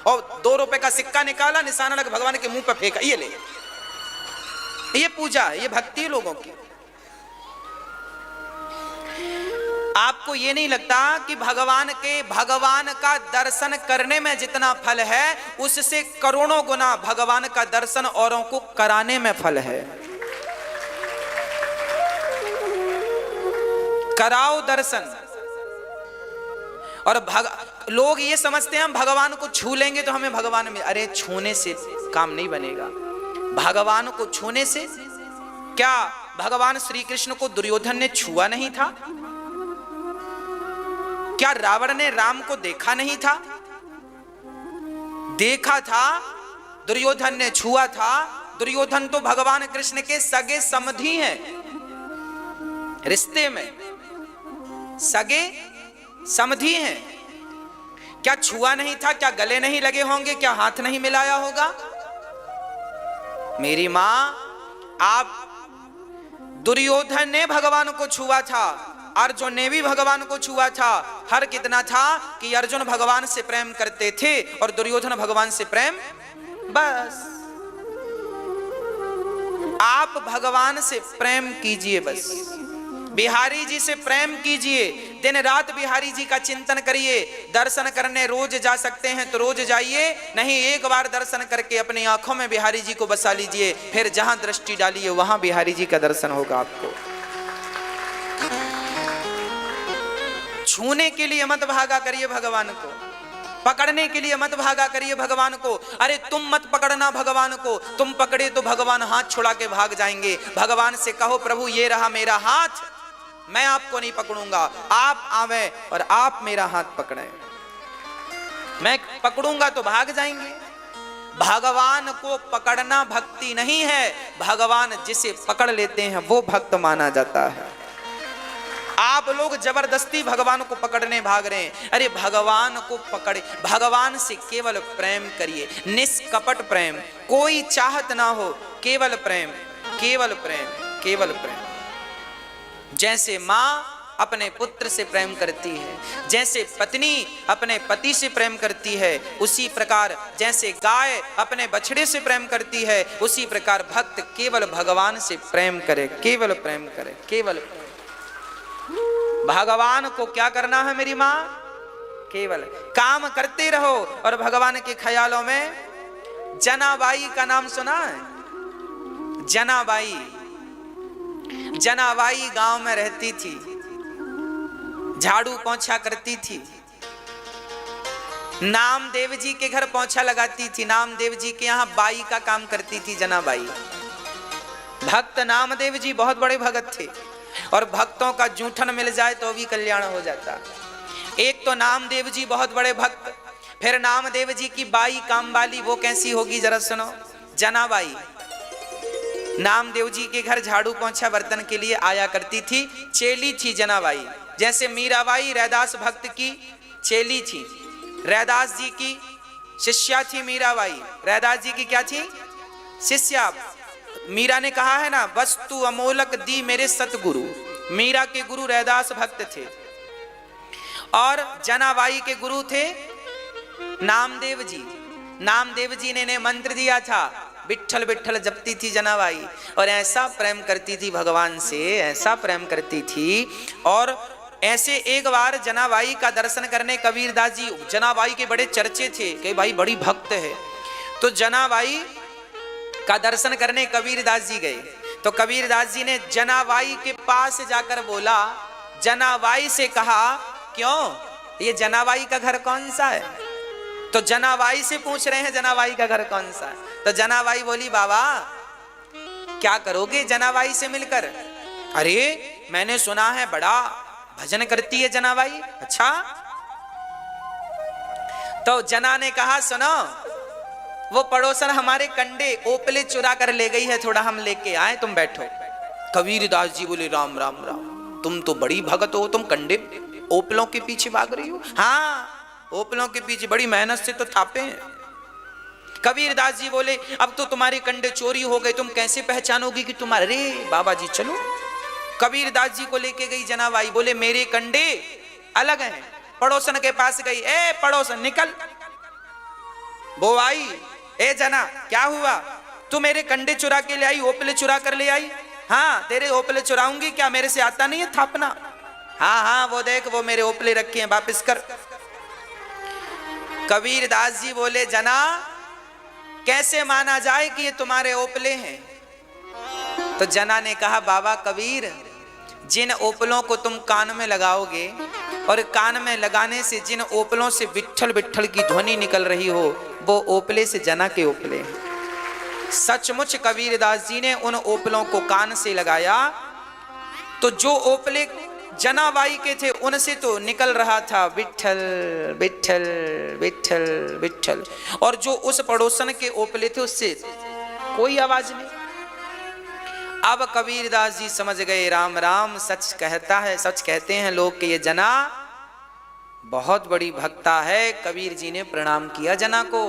और 2 रुपए का सिक्का निकाला, निशाना लगा, भगवान के मुंह पे फेंका, ये ले। ये पूजा है, ये भक्ति है लोगों की। आपको ये नहीं लगता कि भगवान का दर्शन करने में जितना फल है, उससे करोड़ों गुना भगवान का दर्शन औरों को कराने में फल है। कराओ दर्शन। और लोग ये समझते हैं हम भगवान को छू लेंगे तो हमें भगवान में, अरे छूने से काम नहीं बनेगा। भगवान को छूने से क्या भगवान श्री कृष्ण को दुर्योधन ने छुआ नहीं था? क्या रावण ने राम को देखा नहीं था? देखा था, दुर्योधन ने छुआ था। दुर्योधन तो भगवान कृष्ण के सगे समधी हैं, रिश्ते में सगे समधी हैं। क्या छुआ नहीं था? क्या गले नहीं लगे होंगे? क्या हाथ नहीं मिलाया होगा? मेरी मां, आप, दुर्योधन ने भगवान को छुआ था, अर्जुन ने भी भगवान को छुआ था। हर कितना था कि अर्जुन भगवान से प्रेम करते थे और दुर्योधन भगवान से प्रेम, बस। आप भगवान से प्रेम कीजिए, बस। बिहारी जी से प्रेम कीजिए, दिन रात बिहारी जी का चिंतन करिए। दर्शन करने रोज जा सकते हैं तो रोज जाइए, नहीं एक बार दर्शन करके अपनी आंखों में बिहारी जी को बसा लीजिए, फिर जहां दृष्टि डालिए वहां बिहारी जी का दर्शन होगा आपको। छूने के लिए मत भागा करिए भगवान को, पकड़ने के लिए मत भागा करिए भगवान को। अरे तुम मत पकड़ना भगवान को, तुम पकड़े तो भगवान हाथ छुड़ा के भाग जाएंगे। भगवान से कहो, प्रभु ये रहा मेरा हाथ, मैं आपको नहीं पकड़ूंगा, आप आवे और आप मेरा हाथ पकड़ें, मैं पकड़ूंगा तो भाग जाएंगे। भगवान को पकड़ना भक्ति नहीं है, भगवान जिसे पकड़ लेते हैं वो भक्त माना जाता है। आप लोग जबरदस्ती भगवान को पकड़ने भाग रहे हैं। अरे भगवान को पकड़े, भगवान से केवल प्रेम करिए, निष्कपट प्रेम, कोई चाहत ना हो, केवल प्रेम, केवल प्रेम, केवल प्रेम। जैसे माँ अपने पुत्र से प्रेम करती है, जैसे पत्नी अपने पति से प्रेम करती है, उसी प्रकार जैसे गाय अपने बछड़े से प्रेम करती है, उसी प्रकार भक्त केवल भगवान से प्रेम करे, केवल प्रेम करे, केवल प्रेम। भगवान को क्या करना है मेरी माँ? केवल काम करते रहो और भगवान के ख्यालों में। जनाबाई का नाम सुना है? जनाबाई, जनाबाई गांव में रहती थी, झाड़ू पोंछा करती थी, नामदेव जी के घर पोंछा लगाती थी, नामदेव जी के यहाँ बाई का काम करती थी जनाबाई। भक्त नामदेव जी बहुत बड़े भगत थे और भक्तों का जूठन मिल जाए तो भी कल्याण हो जाता। एक तो नामदेव जी बहुत बड़े भक्त, फिर नामदेव जी की बाई काम वाली, वो कैसी होगी जरा सुनो, जनाबाई। नामदेव जी के घर झाड़ू पोंछा बर्तन के लिए आया करती थी, चेली थी जनाबाई। जैसे मीराबाई रैदास भक्त की चेली थी, रैदास जी की शिष्या थी मीराबाई। रैदास जी की क्या थी? शिष्या। मीरा ने कहा है ना, वस्तु अमोलक दी मेरे सतगुरु। मीरा के गुरु रैदास भक्त थे और जनाबाई के गुरु थे नामदेव जी। नामदेव जी ने इन्हें मंत्र दिया था, विठ्ठल विठ्ठल जपती थी जनाबाई और ऐसा प्रेम करती थी भगवान से, ऐसा प्रेम करती थी। और ऐसे एक बार जनाबाई का दर्शन करने कबीरदास जी, जनाबाई के बड़े चर्चे थे कि भाई बड़ी भक्त है, तो जनाबाई का दर्शन करने कबीरदास जी गए। तो कबीरदास जी ने जनाबाई के पास जाकर बोला, जनाबाई से कहा, क्यों ये जनाबाई का घर कौन सा है? तो जनाबाई से पूछ रहे हैं जनाबाई का घर कौन सा है। तो जनाबाई बोली, बाबा क्या करोगे जनाबाई से मिलकर? अरे मैंने सुना है बड़ा भजन करती है जनाबाई। अच्छा। तो जना ने कहा, सुनो वो पड़ोसन हमारे कंडे ओपले चुरा कर ले गई है, थोड़ा हम लेके आए, तुम बैठो। कबीरदास जी बोले, राम राम राम, तुम तो बड़ी भगत हो, तुम कंडे ओपलों के पीछे भाग रही हो? हाँ, ओपलों के पीछे बड़ी मेहनत से तो थापे हैं। कबीरदास जी बोले, अब तो तुम्हारे कंडे चोरी हो गए, तुम कैसे पहचानोगी कि तुम्हारे? अरे बाबा जी चलो। कबीरदास जी को लेके गई जनाबाई, बोले मेरे कंडे अलग हैं। पड़ोसन के पास गई, ए पड़ोसन निकल, वो आई, ए जना क्या हुआ, तू मेरे कंडे चुरा के ले आई, ओपले चुरा कर ले आई। हाँ तेरे ओपले चुराऊंगी क्या, मेरे से आता नहीं है थापना। हाँ हाँ वो देख वो मेरे ओपले रखे हैं, वापिस कर। कबीर दास जी बोले जना कैसे माना जाए कि ये तुम्हारे ओपले हैं। तो जना ने कहा बाबा कबीर, जिन ओपलों को तुम कान में लगाओगे और कान में लगाने से जिन ओपलों से विट्ठल विट्ठल की ध्वनि निकल रही हो, वो ओपले से जना के ओपले हैं। सचमुच कबीरदास जी ने उन ओपलों को कान से लगाया तो जो ओपले जनाबाई के थे उनसे तो निकल रहा था विट्ठल विट्ठल विट्ठल विट्ठल, और जो उस पड़ोसन के ओपले थे उससे कोई आवाज नहीं। अब कबीरदास जी समझ गए राम राम सच कहता है, सच कहते हैं लोग कि ये जना बहुत बड़ी भक्ता है। कबीर जी ने प्रणाम किया जना को।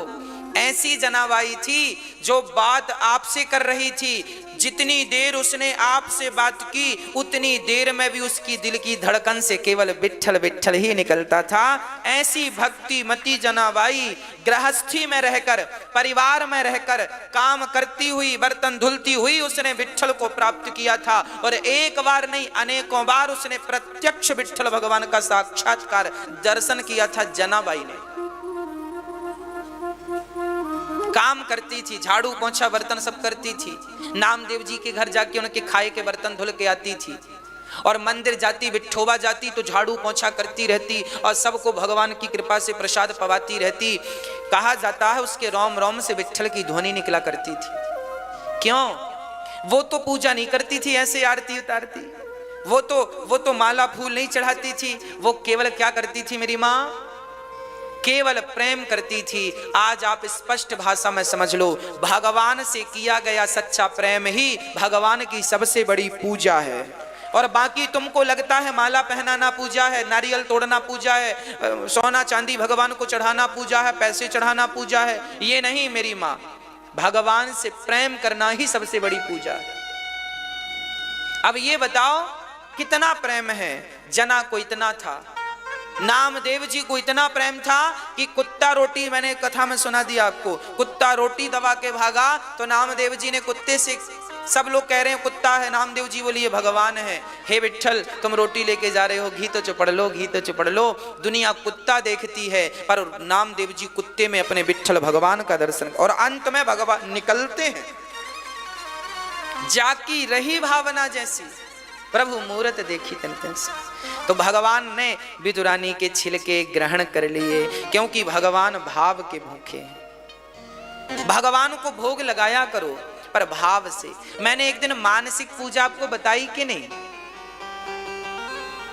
ऐसी जनाबाई थी जो बात आपसे कर रही थी, जितनी देर उसने आपसे बात की उतनी देर में भी उसकी दिल की धड़कन से केवल विट्ठल विट्ठल ही निकलता था। ऐसी भक्ति मती जनाबाई गृहस्थी में रहकर, परिवार में रहकर, काम करती हुई, बर्तन धुलती हुई उसने विट्ठल को प्राप्त किया था। और एक बार नहीं अनेकों बार उसने प्रत्यक्ष विट्ठल भगवान का साक्षात्कार दर्शन किया था। जनाबाई ने काम करती थी, झाड़ू पोंछा बर्तन सब करती थी, नामदेव जी के घर जाके उनके खाए के बर्तन धुल के आती थी, और मंदिर जाती, विठोबा जाती तो झाड़ू पोंछा करती रहती और सबको भगवान की कृपा से प्रसाद पवाती रहती। कहा जाता है उसके रोम रोम से विट्ठल की ध्वनि निकला करती थी। क्यों? वो तो पूजा नहीं करती थी, ऐसे आरती उतारती, वो तो माला फूल नहीं चढ़ाती थी, वो केवल क्या करती थी मेरी माँ, केवल प्रेम करती थी। आज आप स्पष्ट भाषा में समझ लो, भगवान से किया गया सच्चा प्रेम ही भगवान की सबसे बड़ी पूजा है। और बाकी तुमको लगता है माला पहनाना पूजा है, नारियल तोड़ना पूजा है, सोना चांदी भगवान को चढ़ाना पूजा है, पैसे चढ़ाना पूजा है, ये नहीं मेरी माँ, भगवान से प्रेम करना ही सबसे बड़ी पूजा है। अब ये बताओ कितना प्रेम है। जना को इतना था, नामदेव जी को इतना प्रेम था कि कुत्ता रोटी, मैंने कथा में सुना दिया आपको, कुत्ता रोटी दबा के भागा तो नामदेव जी ने कुत्ते से, सब लोग कह रहे हैं कुत्ता है, नामदेव जी बोले ये भगवान है, हे विट्ठल तुम रोटी लेके जा रहे हो, घी तो चुपड़ लो, घी तो चुपड़ लो। दुनिया कुत्ता देखती है पर नामदेव जी कुत्ते में अपने विट्ठल भगवान का दर्शन, और अंत में भगवान निकलते हैं। जाकी रही भावना जैसी प्रभु मूरत देखी तन तन से। तो भगवान ने विदुरानी के छिलके ग्रहण कर लिए, क्योंकि भगवान भाव के भूखे हैं। भगवान को भोग लगाया करो पर भाव से। मैंने एक दिन मानसिक पूजा आपको बताई कि नहीं,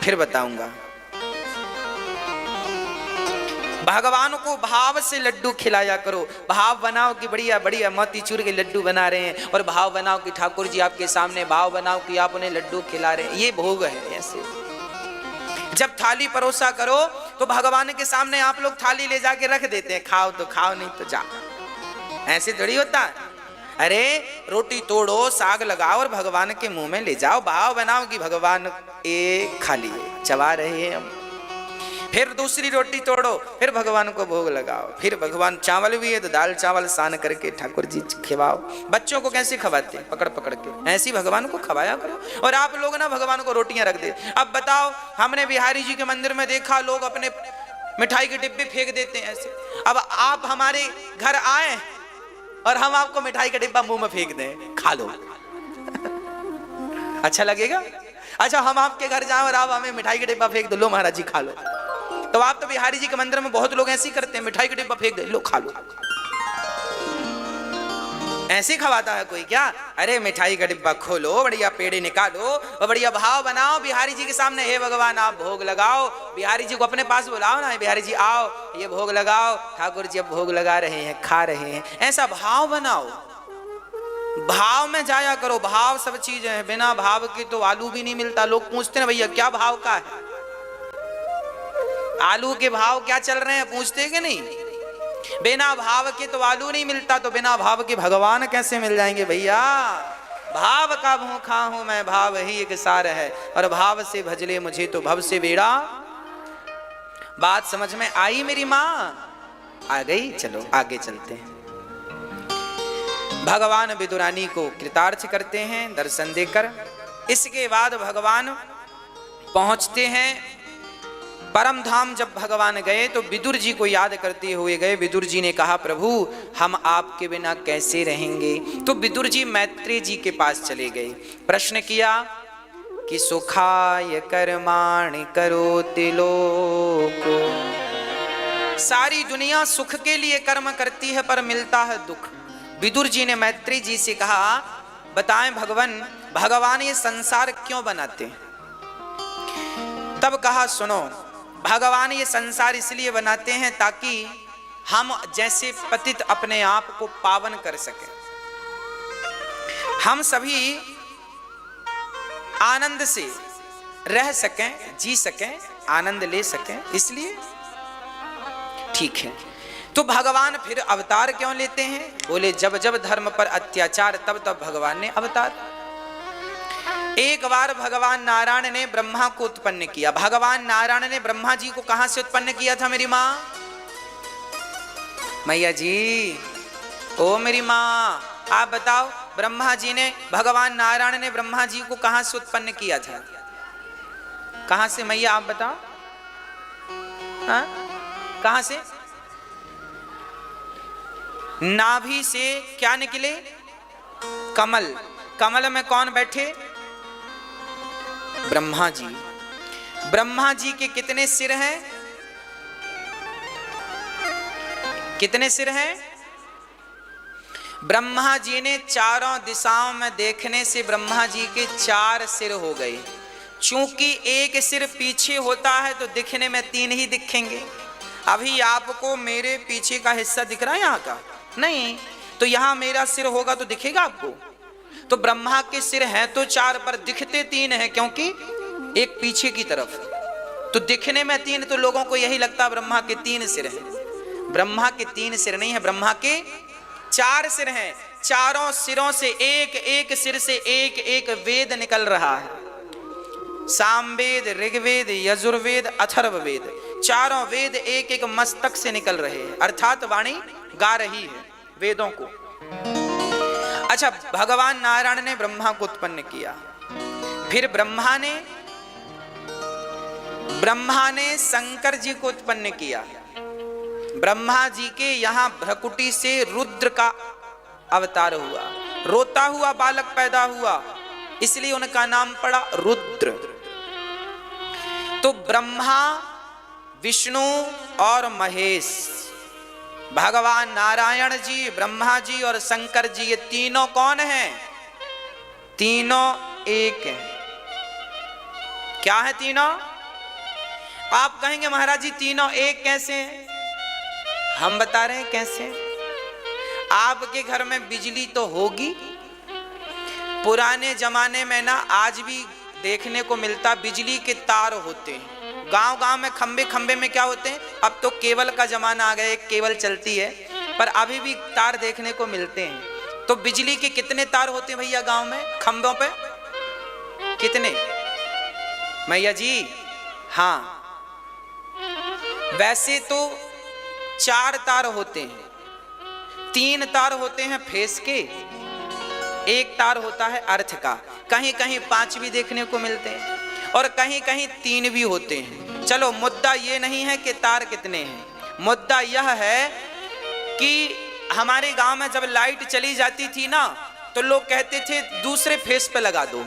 फिर बताऊंगा। भगवान को भाव से लड्डू खिलाया करो। भाव बनाओ कि बढ़िया बढ़िया मोतीचूर के लड्डू बना रहे हैं, और भाव बनाओ कि ठाकुर जी आपके सामने, भाव बनाओ कि आप उन्हें लड्डू खिला रहे हैं, ये भोग है। ऐसे जब थाली परोसा करो तो भगवान के सामने आप लोग थाली ले जाके रख देते हैं, खाओ तो खाओ नहीं तो जा, ऐसे थोड़ी होता है। अरे रोटी तोड़ो, साग लगाओ और भगवान के मुंह में ले जाओ, भाव बनाओ कि भगवान एक खा लिए, चबा रहे हैं हम। फिर दूसरी रोटी तोड़ो, फिर भगवान को भोग लगाओ, फिर भगवान चावल भी है तो दाल चावल सान करके ठाकुर जी खिलाओ। बच्चों को कैसे खवाते हैं, पकड़ पकड़ के, ऐसी भगवान को खवाया करो। और आप लोग ना भगवान को रोटियां रख दे। अब बताओ, हमने बिहारी जी के मंदिर में देखा लोग अपने मिठाई के डिब्बे फेंक देते हैं ऐसे। अब आप हमारे घर आए और हम आपको मिठाई का डिब्बा मुंह में फेंक दें, खा लो अच्छा लगेगा? अच्छा हम आपके घर जाएं और आप हमें मिठाई का डिब्बा फेंक दो, लो महाराज जी खा लो। तो आप तो बिहारी जी के मंदिर में बहुत लोग ऐसे ही करते हैं, मिठाई का डिब्बा फेंक दे, लो खा लो। ऐसे खवाता है कोई क्या? अरे मिठाई का डिब्बा खोलो, बढ़िया पेड़े निकालो और बढ़िया भाव बनाओ बिहारी जी के सामने, हे भगवान आप भोग लगाओ। बिहारी जी को अपने पास बुलाओ ना, बिहारी जी आओ, ये भोग लगाओ, ठाकुर जी अब भोग लगा रहे हैं, खा रहे हैं, ऐसा भाव बनाओ। भाव में जाया करो, भाव सब चीज है, बिना भाव के तो आलू भी नहीं मिलता। लोग पूछते हैं भैया क्या भाव का है, आलू के भाव क्या चल रहे हैं, पूछते कि नहीं? बिना भाव के तो आलू नहीं मिलता, तो बिना भाव के भगवान कैसे मिल जाएंगे भैया? भाव का भूखा हूं मैं, भाव ही एक सार है, और भाव से भजले मुझे तो भव से बेड़ा। बात समझ में आई मेरी माँ? आ गई, चलो आगे चलते हैं। भगवान विदुरानी को कृतार्थ करते हैं दर्शन देकर। इसके बाद भगवान पहुंचते हैं परम धाम। जब भगवान गए तो विदुर जी को याद करते हुए गए। विदुर जी ने कहा, प्रभु हम आपके बिना कैसे रहेंगे। तो विदुर जी मैत्रेय जी के पास चले गए। प्रश्न किया कि सुखाय कर्माणि करोति लोको, सारी दुनिया सुख के लिए कर्म करती है पर मिलता है दुख। विदुर जी ने मैत्रेय जी से कहा, बताएं भगवान ये संसार क्यों बनाते हैं। तब कहा, सुनो, भगवान ये संसार इसलिए बनाते हैं ताकि हम जैसे पतित अपने आप को पावन कर सकें, हम सभी आनंद से रह सकें, जी सकें, आनंद ले सकें, इसलिए ठीक है। तो भगवान फिर अवतार क्यों लेते हैं? बोले जब जब धर्म पर अत्याचार तब तब भगवान ने अवतार। एक बार भगवान नारायण ने ब्रह्मा को उत्पन्न किया। भगवान नारायण ने ब्रह्मा जी को कहां से उत्पन्न किया था मेरी मां? मैया जी, ओ मेरी मां, आप बताओ, ब्रह्मा जी ने, भगवान नारायण ने ब्रह्मा जी को कहां से उत्पन्न किया था? कहां से मैया, आप बताओ। हाँ, कहां से? नाभि से क्या निकले? कमल। कमल में कौन बैठे? ब्रह्मा जी। ब्रह्मा जी के कितने सिर हैं? कितने सिर हैं? ब्रह्मा जी ने चारों दिशाओं में देखने से ब्रह्मा जी के 4 सिर हो गए। चूंकि एक सिर पीछे होता है तो दिखने में 3 ही दिखेंगे। अभी आपको मेरे पीछे का हिस्सा दिख रहा है यहाँ का? नहीं, तो यहाँ मेरा सिर होगा तो दिखेगा आपको। तो ब्रह्मा के सिर हैं तो 4 पर दिखते 3 हैं, क्योंकि एक पीछे की तरफ, तो दिखने में 3, तो लोगों को यही लगता ब्रह्मा के 3 सिर हैं। ब्रह्मा के 3 सिर नहीं है, ब्रह्मा के 4 सिर हैं। चारों सिरों से एक एक सिर से एक एक वेद निकल रहा है। सामवेद, ऋग्वेद, यजुर्वेद, अथर्ववेद, चारों वेद एक एक मस्तक से निकल रहे हैं, अर्थात वाणी गा रही है वेदों को। अच्छा, भगवान नारायण ने ब्रह्मा को उत्पन्न किया। फिर ब्रह्मा ने शंकर जी को उत्पन्न किया। ब्रह्मा जी के यहां भ्रकुटी से रुद्र का अवतार हुआ। रोता हुआ बालक पैदा हुआ, इसलिए उनका नाम पड़ा रुद्र। तो ब्रह्मा, विष्णु और महेश, भगवान नारायण जी, ब्रह्मा जी और शंकर जी, ये तीनों कौन हैं? तीनों एक हैं। क्या है तीनों? आप कहेंगे महाराज जी तीनों एक कैसे हैं? हम बता रहे हैं कैसे। आपके घर में बिजली तो होगी। पुराने जमाने में ना, आज भी देखने को मिलता, बिजली के तार होते हैं। गांव गांव में खंबे खंबे में क्या होते हैं? अब तो केबल का जमाना आ गया, एक केबल चलती है, पर अभी भी तार देखने को मिलते हैं। तो बिजली के कितने तार होते हैं भैया गांव में, खंभों पे? कितने मैया जी? हाँ, वैसे तो 4 तार होते हैं। 3 तार होते हैं फेस के, 1 तार होता है अर्थ का। कहीं कहीं 5 भी देखने को मिलते हैं और कहीं कहीं 3 भी होते हैं। चलो, मुद्दा ये नहीं है कि तार कितने हैं, मुद्दा यह है कि हमारे गांव में जब लाइट चली जाती थी ना, तो लोग कहते थे दूसरे फेस पे लगा दो।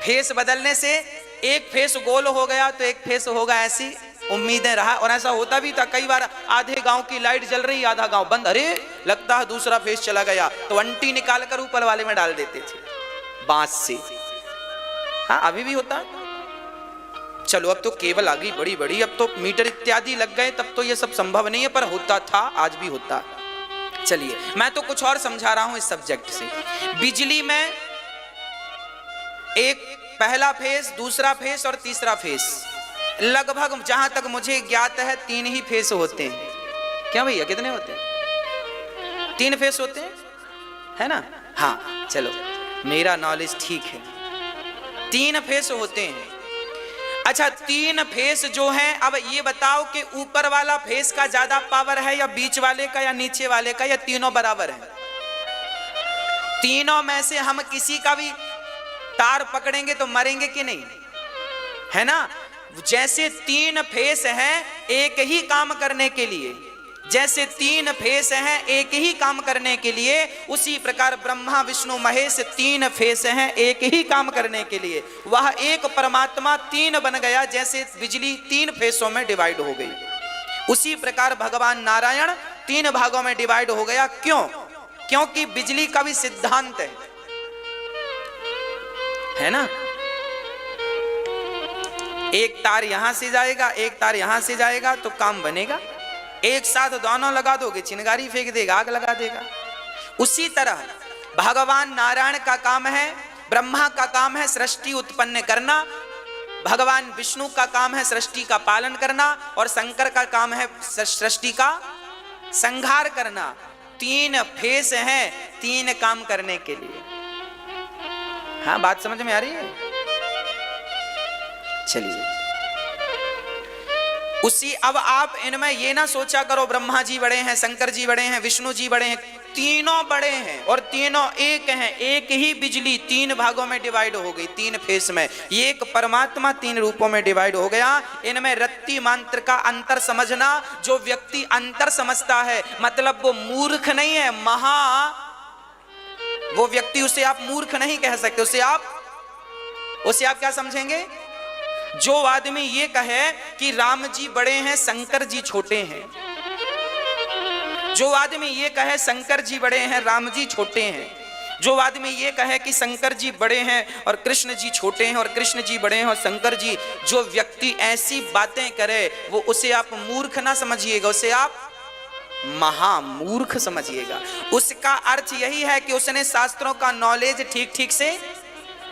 फेस बदलने से एक फेस गोल हो गया तो एक फेस होगा, ऐसी उम्मीदें रहा। और ऐसा होता भी था कई बार, आधे गांव की लाइट जल रही, आधा गांव बंद, अरे लगता है दूसरा फेस चला गया, तो अंटी निकाल कर ऊपर वाले में डाल देते थे बांस से। हाँ, अभी भी होता है। चलो, अब तो केबल आ गई बड़ी बड़ी, अब तो मीटर इत्यादि लग गए, तब तो ये सब संभव नहीं है, पर होता था, आज भी होता। चलिए, मैं तो कुछ और समझा रहा हूं इस सब्जेक्ट से। बिजली में एक पहला फेस, दूसरा फेस और तीसरा फेस, लगभग जहां तक मुझे ज्ञात है 3 ही फेस होते हैं। क्या भैया, कितने होते हैं? 3 फेस होते हैं, है ना? हाँ, चलो, मेरा नॉलेज ठीक है। 3 फेस होते हैं। अच्छा, 3 फेस जो हैं, अब ये बताओ कि ऊपर वाला फेस का ज्यादा पावर है या बीच वाले का या नीचे वाले का, या तीनों बराबर हैं? तीनों में से हम किसी का भी तार पकड़ेंगे तो मरेंगे कि नहीं, है ना? जैसे 3 फेस हैं एक ही काम करने के लिए, जैसे 3 फेस हैं एक ही काम करने के लिए, उसी प्रकार ब्रह्मा विष्णु महेश 3 फेस हैं एक ही काम करने के लिए। वह एक परमात्मा 3 बन गया, जैसे बिजली 3 फेसों में डिवाइड हो गई, उसी प्रकार भगवान नारायण 3 भागों में डिवाइड हो गया। क्यों? क्योंकि बिजली का भी सिद्धांत है ना, एक तार यहां से जाएगा एक तार यहां से जाएगा तो काम बनेगा। एक साथ दोनों लगा दोगे चिंगारी फेंक देगा, आग लगा देगा। उसी तरह भगवान नारायण का काम है, ब्रह्मा का काम है सृष्टि उत्पन्न करना, भगवान विष्णु का काम है सृष्टि का पालन करना, और शंकर का काम है सृष्टि का संहार करना। 3 फेस हैं 3 काम करने के लिए। हाँ, बात समझ में आ रही है? चलिए, उसी अब आप इनमें ये ना सोचा करो ब्रह्मा जी बड़े हैं, शंकर जी बड़े हैं, विष्णु जी बड़े हैं। तीनों बड़े हैं और तीनों एक हैं। एक ही बिजली 3 भागों में डिवाइड हो गई, 3 फेस में। ये एक परमात्मा 3 रूपों में डिवाइड हो गया। इनमें रत्ती मात्र का अंतर समझना। जो व्यक्ति अंतर समझता है मतलब वो मूर्ख नहीं है, वो व्यक्ति, उसे आप मूर्ख नहीं कह सकते। उसे आप क्या समझेंगे? जो आदमी ये कहे कि राम जी बड़े हैं शंकर जी छोटे हैं, जो आदमी ये कहे शंकर जी बड़े हैं राम जी छोटे हैं, जो आदमी ये कहे कि शंकर जी बड़े हैं और कृष्ण जी छोटे हैं और कृष्ण जी बड़े हैं और शंकर जी, जो व्यक्ति ऐसी बातें करे वो, उसे आप मूर्ख ना समझिएगा, उसे आप महामूर्ख समझिएगा। उसका अर्थ यही है कि उसने शास्त्रों का नॉलेज ठीक से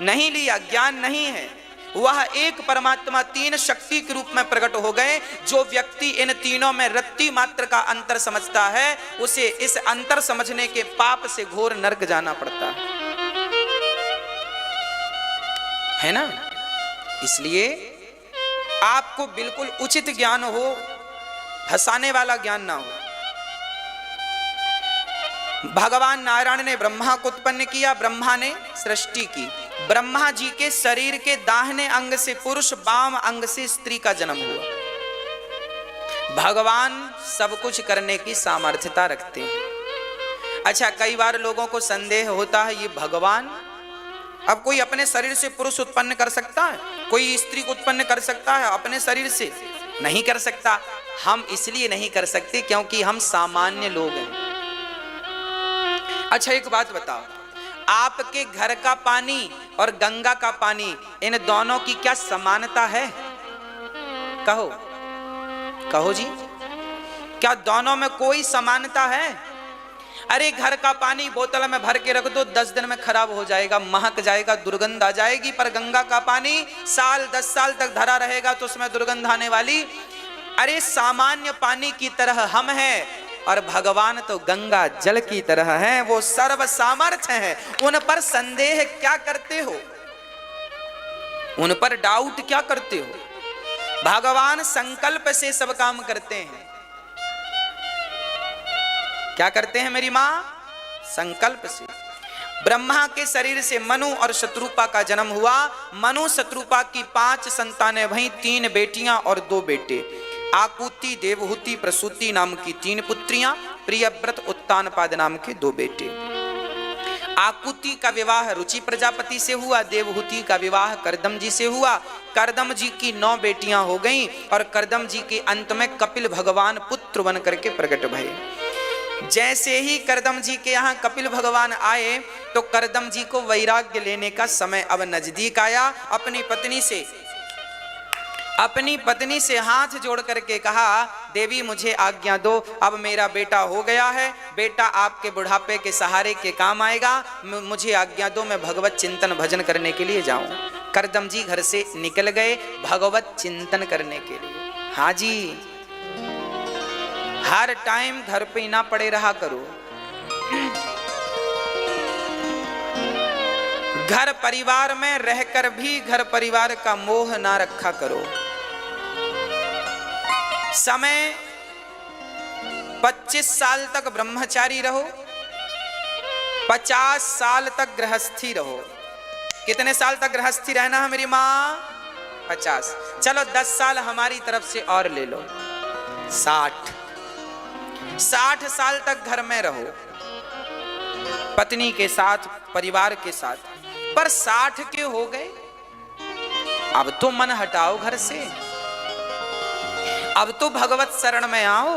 नहीं लिया, ज्ञान नहीं है। वह एक परमात्मा 3 शक्ति के रूप में प्रकट हो गए। जो व्यक्ति इन तीनों में रत्ती मात्र का अंतर समझता है, उसे इस अंतर समझने के पाप से घोर नरक जाना पड़ता है ना। इसलिए आपको बिल्कुल उचित ज्ञान हो, फंसाने वाला ज्ञान ना हो। भगवान नारायण ने ब्रह्मा को उत्पन्न किया, ब्रह्मा ने सृष्टि की। ब्रह्मा जी के शरीर के दाहिने अंग से पुरुष, बाम अंग से स्त्री का जन्म हुआ। भगवान सब कुछ करने की सामर्थ्यता रखते हैं। अच्छा, कई बार लोगों को संदेह होता है, ये भगवान, अब कोई अपने शरीर से पुरुष उत्पन्न कर सकता है? कोई स्त्री को उत्पन्न कर सकता है अपने शरीर से? नहीं कर सकता। हम इसलिए नहीं कर सकते क्योंकि हम सामान्य लोग हैं। अच्छा, एक बात बताओ, आपके घर का पानी और गंगा का पानी, इन दोनों की क्या समानता है? कहो जी, क्या दोनों में कोई समानता है? अरे, घर का पानी बोतल में भर के रख दो, 10 दिन में खराब हो जाएगा, महक जाएगा, दुर्गंध आ जाएगी। पर गंगा का पानी 10 साल तक धरा रहेगा तो उसमें दुर्गंध आने वाली। अरे, सामान्य पानी की तरह हम हैं और भगवान तो गंगा जल की तरह हैं। वो सर्व सामर्थ्य हैं। उन पर संदेह क्या करते हो? उन पर डाउट क्या करते हो? भगवान संकल्प से सब काम करते हैं। क्या करते हैं मेरी मां? संकल्प से। ब्रह्मा के शरीर से मनु और शत्रुपा का जन्म हुआ। मनु शत्रुपा की 5 संतानें भई, 3 बेटियां और 2 बेटे। आकुति, देवहूति, प्रसूति नाम की 3 पुत्रियां, प्रियव्रत, उत्तानपाद नाम के 2 बेटे। आकुति का विवाह रुचि प्रजापति से हुआ, देवहूति का विवाह करदम जी से हुआ। करदम जी की 9 बेटियां हो गईं और करदम जी के अंत में कपिल भगवान पुत्र बन करके प्रकट भये। जैसे ही करदम जी के यहाँ कपिल भगवान आए तो करदम जी को वैराग्य लेने का समय अब नजदीक आया। अपनी पत्नी से हाथ जोड़ करके कहा, देवी मुझे आज्ञा दो, अब मेरा बेटा हो गया है, बेटा आपके बुढ़ापे के सहारे के काम आएगा, मुझे आज्ञा दो, मैं भगवत चिंतन भजन करने के लिए जाऊं। करदम जी घर से निकल गए भगवत चिंतन करने के लिए। हाँ जी, हर टाइम घर पे ना पड़े रहा करो। घर परिवार में रहकर भी घर परिवार का मोह ना रखा करो। समय 25 साल तक ब्रह्मचारी रहो, 50 साल तक गृहस्थी रहो। कितने साल तक गृहस्थी रहना है मेरी माँ? 50। चलो 10 साल हमारी तरफ से और ले लो, 60 साल तक घर में रहो पत्नी के साथ, परिवार के साथ। पर 60 के हो गए, अब तो मन हटाओ घर से, अब तो भगवत शरण में आओ,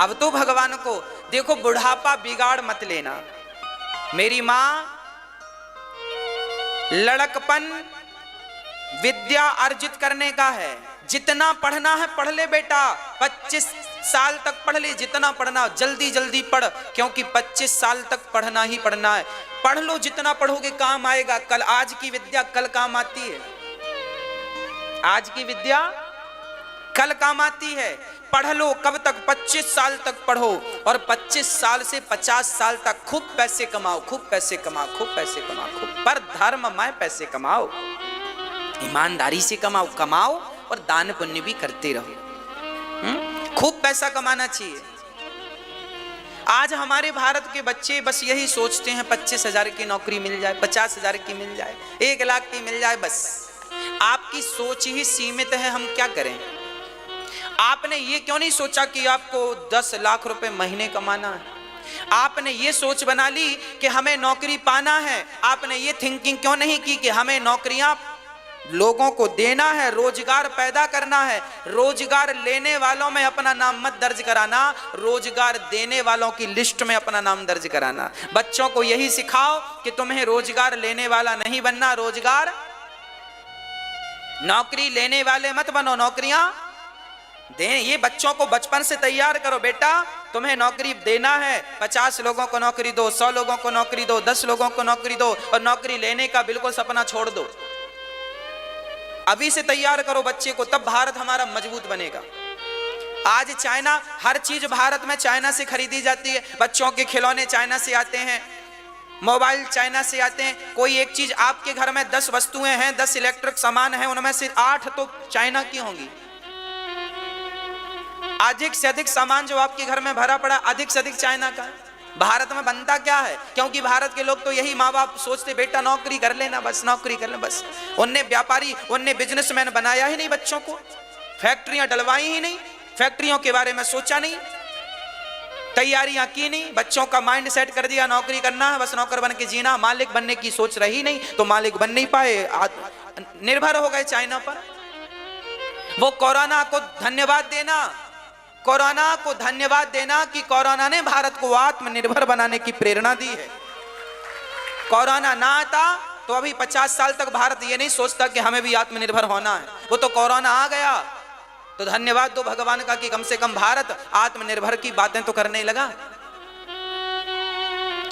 अब तो भगवान को देखो। बुढ़ापा बिगाड़ मत लेना मेरी माँ। लड़कपन विद्या अर्जित करने का है, जितना पढ़ना है पढ़ ले बेटा, 25 साल तक पढ़ ले, जितना पढ़ना जल्दी जल्दी पढ़, क्योंकि 25 साल तक पढ़ना ही पढ़ना है। पढ़ लो, जितना पढ़ोगे काम आएगा कल। आज की विद्या कल काम आती है, आज की विद्या कल काम आती है। पढ़ लो, कब तक? 25 साल तक पढ़ो, और 25 साल से 50 साल तक खूब पैसे कमाओ, खूब पैसे कमाओ, खूब पैसे कमाओ, खूब, पर धर्ममय पैसे कमाओ, ईमानदारी से कमाओ, कमाओ और दान पुण्य भी करते रहो। खूब पैसा कमाना चाहिए। आज हमारे भारत के बच्चे बस यही सोचते हैं 25,000 की नौकरी मिल जाए, 50,000 की मिल जाए, 1 लाख की मिल जाए, बस। आपकी सोच ही सीमित है, हम क्या करें? आपने ये क्यों नहीं सोचा कि आपको 10 लाख रुपए महीने कमाना है? आपने ये सोच बना ली कि हमें नौकरी पाना है। आपने ये थिंकिंग क्यों नहीं की कि हमें नौकरियां लोगों को देना है, रोजगार पैदा करना है। रोजगार लेने वालों में अपना नाम मत दर्ज कराना, रोजगार देने वालों की लिस्ट में अपना नाम दर्ज कराना। बच्चों को यही सिखाओ कि तुम्हें रोजगार लेने वाला नहीं बनना, रोजगार नौकरी लेने वाले मत बनो, नौकरियां दे। ये बच्चों को बचपन से तैयार करो, बेटा तुम्हें नौकरी देना है, 50 लोगों को नौकरी दो, 100 लोगों को नौकरी दो, 10 लोगों को नौकरी दो, और नौकरी लेने का बिल्कुल सपना छोड़ दो। अभी से तैयार करो बच्चे को, तब भारत हमारा मजबूत बनेगा। आज चाइना, हर चीज भारत में चाइना से खरीदी जाती है। बच्चों के खिलौने चाइना से आते हैं, मोबाइल चाइना से आते हैं। कोई एक चीज, आपके घर में 10 वस्तुएं हैं, 10 इलेक्ट्रिक सामान हैं, उनमें से 8 तो चाइना की होंगी। अधिक से अधिक सामान जो आपके घर में भरा पड़ा, अधिक से अधिक चाइना का है। भारत में बनता क्या है? क्योंकि भारत के लोग तो यही माँ बाप सोचते, बेटा नौकरी कर लेना, बस नौकरी कर ले, बस। उनने व्यापारी, उनने बिजनेसमैन बनाया ही नहीं बच्चों को, फैक्ट्रियां डलवाई ही नहीं, फैक्ट्रियों के बारे में सोचा नहीं, तैयारियां की नहीं, बच्चों का माइंड सेट कर दिया नौकरी करना है, बस नौकर बन के जीना। मालिक बनने की सोच रही नहीं, तो मालिक बन नहीं पाए, निर्भर हो गए चाइना पर। वो कोरोना को धन्यवाद देना, कोरोना को धन्यवाद देना कि कोरोना ने भारत को आत्मनिर्भर बनाने की प्रेरणा दी है। कोरोना ना आता तो अभी 50 साल तक भारत ये नहीं सोचता कि हमें भी आत्मनिर्भर होना है। वो तो कोरोना आ गया तो धन्यवाद दो भगवान का कि कम से कम भारत आत्मनिर्भर की बातें तो करने लगा।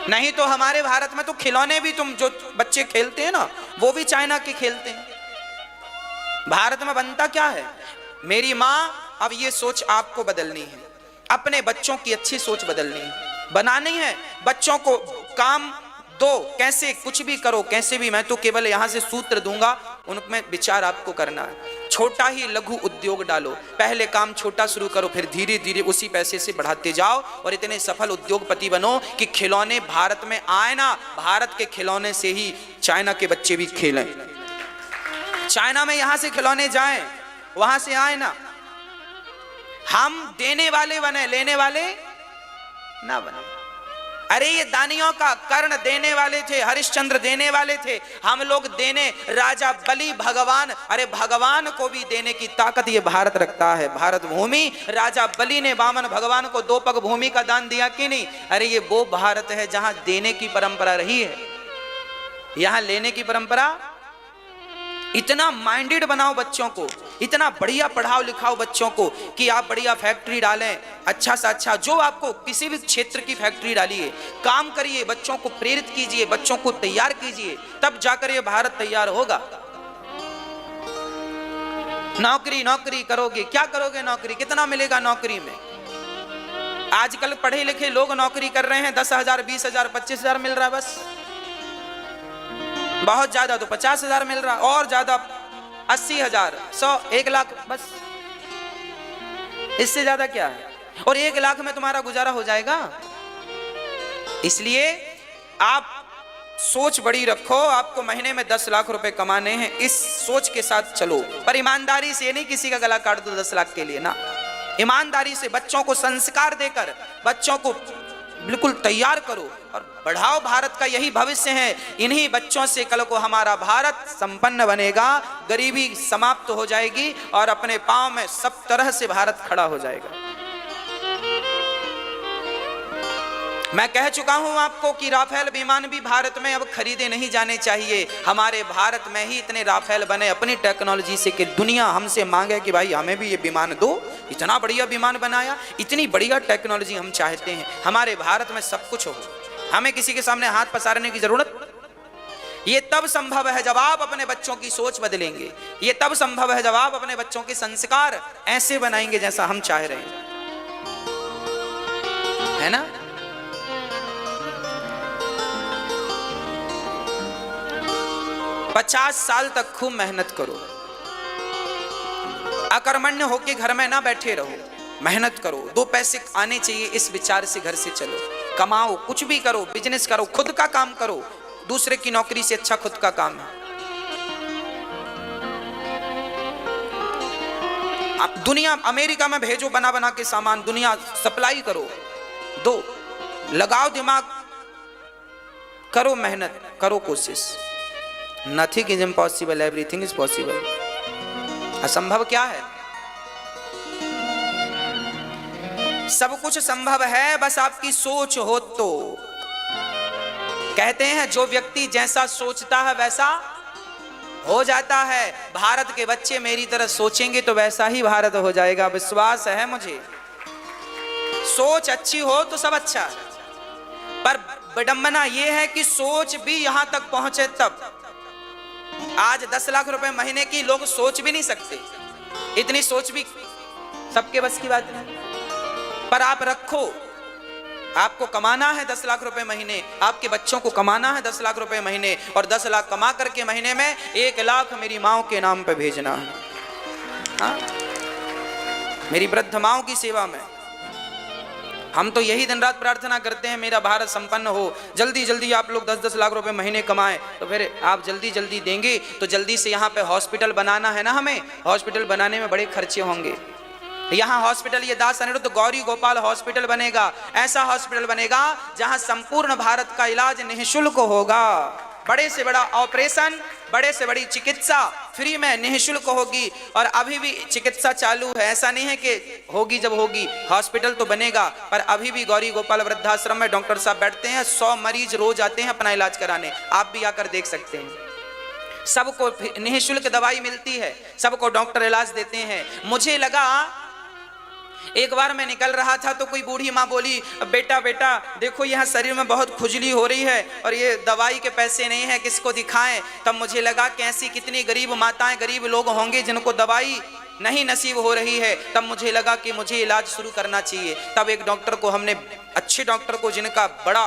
नहीं तो हमारे भारत में तो खिलौने भी, तुम जो बच्चे खेलते हैं ना, वो भी चाइना के खेलते हैं। भारत में बनता क्या है? मेरी माँ, अब ये सोच आपको बदलनी है, अपने बच्चों की अच्छी सोच बदलनी है, बनानी है। बच्चों को काम दो, कैसे कुछ भी करो, कैसे भी। मैं तो केवल यहां से सूत्र दूंगा, उनमें विचार आपको करना है। छोटा ही लघु उद्योग डालो, पहले काम छोटा शुरू करो, फिर धीरे धीरे उसी पैसे से बढ़ाते जाओ और इतने सफल उद्योगपति बनो कि खिलौने भारत में आए ना, भारत के खिलौने से ही चाइना के बच्चे भी खेलें। चाइना में यहां से खिलौने जाएं, वहां से आए ना। हम देने वाले बने, लेने वाले ना बने। अरे ये दानियों का कर्ण देने वाले थे, हरिश्चंद्र देने वाले थे, हम लोग देने। राजा बलि भगवान, अरे भगवान को भी देने की ताकत ये भारत रखता है। भारत भूमि, राजा बलि ने वामन भगवान को 2 पग भूमि का दान दिया कि नहीं? अरे ये वो भारत है जहां देने की परंपरा रही है, यहां लेने की परंपरा। इतना माइंडेड बनाओ बच्चों को, इतना बढ़िया पढ़ाओ लिखाओ बच्चों को कि आप बढ़िया फैक्ट्री डालें, अच्छा सा अच्छा, जो आपको किसी भी क्षेत्र की फैक्ट्री डालिए, काम करिए, बच्चों को प्रेरित कीजिए, बच्चों को तैयार कीजिए, तब जाकर ये भारत तैयार होगा। नौकरी नौकरी करोगे, क्या करोगे? नौकरी कितना मिलेगा नौकरी में? आजकल पढ़े लिखे लोग नौकरी कर रहे हैं, 10,000, 20,000, 25,000 मिल रहा है बस। बहुत ज्यादा तो 50,000 मिल रहा, और ज्यादा 80,000, 100, 1 लाख, बस इससे ज्यादा क्या है। और 1 लाख में तुम्हारा गुजारा हो जाएगा। इसलिए आप सोच बड़ी रखो, आपको महीने में 10 लाख रुपए कमाने हैं, इस सोच के साथ चलो। पर ईमानदारी से नहीं किसी का गला काट दो 10 लाख के लिए ना, ईमानदारी से बच्चों को संस्कार देकर बच्चों को बिल्कुल तैयार करो और बढ़ाओ। भारत का यही भविष्य है, इन्हीं बच्चों से कल को हमारा भारत संपन्न बनेगा, गरीबी समाप्त हो जाएगी और अपने पांव में सब तरह से भारत खड़ा हो जाएगा। मैं कह चुका हूं आपको कि राफेल विमान भी भारत में अब खरीदे नहीं जाने चाहिए। हमारे भारत में ही इतने राफेल बने अपनी टेक्नोलॉजी से कि दुनिया हमसे मांगे कि भाई हमें भी ये विमान दो। इतना बढ़िया विमान बनाया, इतनी बढ़िया टेक्नोलॉजी हम चाहते हैं। हमारे भारत में सब कुछ हो, हमें किसी के सामने हाथ पसारने की जरूरत। ये तब संभव है जब आप अपने बच्चों की सोच बदलेंगे। ये तब संभव है जब आप अपने बच्चों के संस्कार ऐसे बनाएंगे जैसा हम चाह रहे हैं, है ना। 50 साल तक खूब मेहनत करो, अकर्मण्य होके घर में ना बैठे रहो, मेहनत करो। 2 पैसे आने चाहिए, इस विचार से घर से चलो, कमाओ, कुछ भी करो, बिजनेस करो, खुद का काम करो। दूसरे की नौकरी से अच्छा खुद का काम है। आप दुनिया अमेरिका में भेजो बना बना के सामान, दुनिया सप्लाई करो, दो, लगाओ दिमाग, करो मेहनत, करो कोशिश। Nothing is impossible, everything is possible। असंभव क्या है, सब कुछ संभव है, बस आपकी सोच हो तो। कहते हैं जो व्यक्ति जैसा सोचता है वैसा हो जाता है। भारत के बच्चे मेरी तरह सोचेंगे तो वैसा ही भारत हो जाएगा, विश्वास है मुझे। सोच अच्छी हो तो सब अच्छा है, पर विडंबना यह है कि सोच भी यहां तक पहुंचे तब। आज 10 लाख रुपए महीने की लोग सोच भी नहीं सकते, इतनी सोच भी सबके बस की बात नहीं। पर आप रखो, आपको कमाना है 10 लाख रुपए महीने, आपके बच्चों को कमाना है 10 लाख रुपए महीने, और 10 लाख कमा करके महीने में 1 लाख मेरी माओ के नाम पे भेजना है। हाँ? मेरी वृद्ध माओ की सेवा में। हम तो यही दिन रात प्रार्थना करते हैं मेरा भारत संपन्न हो, जल्दी जल्दी आप लोग 10-10 लाख रुपए महीने कमाएं। तो फिर आप जल्दी जल्दी देंगे तो जल्दी से यहाँ पे हॉस्पिटल बनाना है ना, हमें हॉस्पिटल बनाने में बड़े खर्चे होंगे। यहाँ हॉस्पिटल, ये दास अनिरुद्ध गौरी गोपाल हॉस्पिटल बनेगा, ऐसा हॉस्पिटल बनेगा जहाँ संपूर्ण भारत का इलाज निःशुल्क होगा। बड़े से बड़ा ऑपरेशन, बड़े से बड़ी चिकित्सा फ्री में निःशुल्क होगी। और अभी भी चिकित्सा चालू है, ऐसा नहीं है कि होगी जब होगी, हॉस्पिटल तो बनेगा। पर अभी भी गौरी गोपाल वृद्धाश्रम में डॉक्टर साहब बैठते हैं, 100 मरीज रोज आते हैं अपना इलाज कराने, आप भी आकर देख सकते हैं। सबको निःशुल्क दवाई मिलती है, सबको डॉक्टर इलाज देते हैं। मुझे लगा एक बार मैं निकल रहा था तो कोई बूढ़ी माँ बोली, बेटा बेटा देखो यहाँ शरीर में बहुत खुजली हो रही है और ये दवाई के पैसे नहीं है, किसको दिखाएं। तब मुझे लगा कैसी कितनी गरीब माताएं, गरीब लोग होंगे जिनको दवाई नहीं नसीब हो रही है। तब मुझे लगा कि मुझे इलाज शुरू करना चाहिए। तब एक डॉक्टर को हमने, अच्छे डॉक्टर को जिनका बड़ा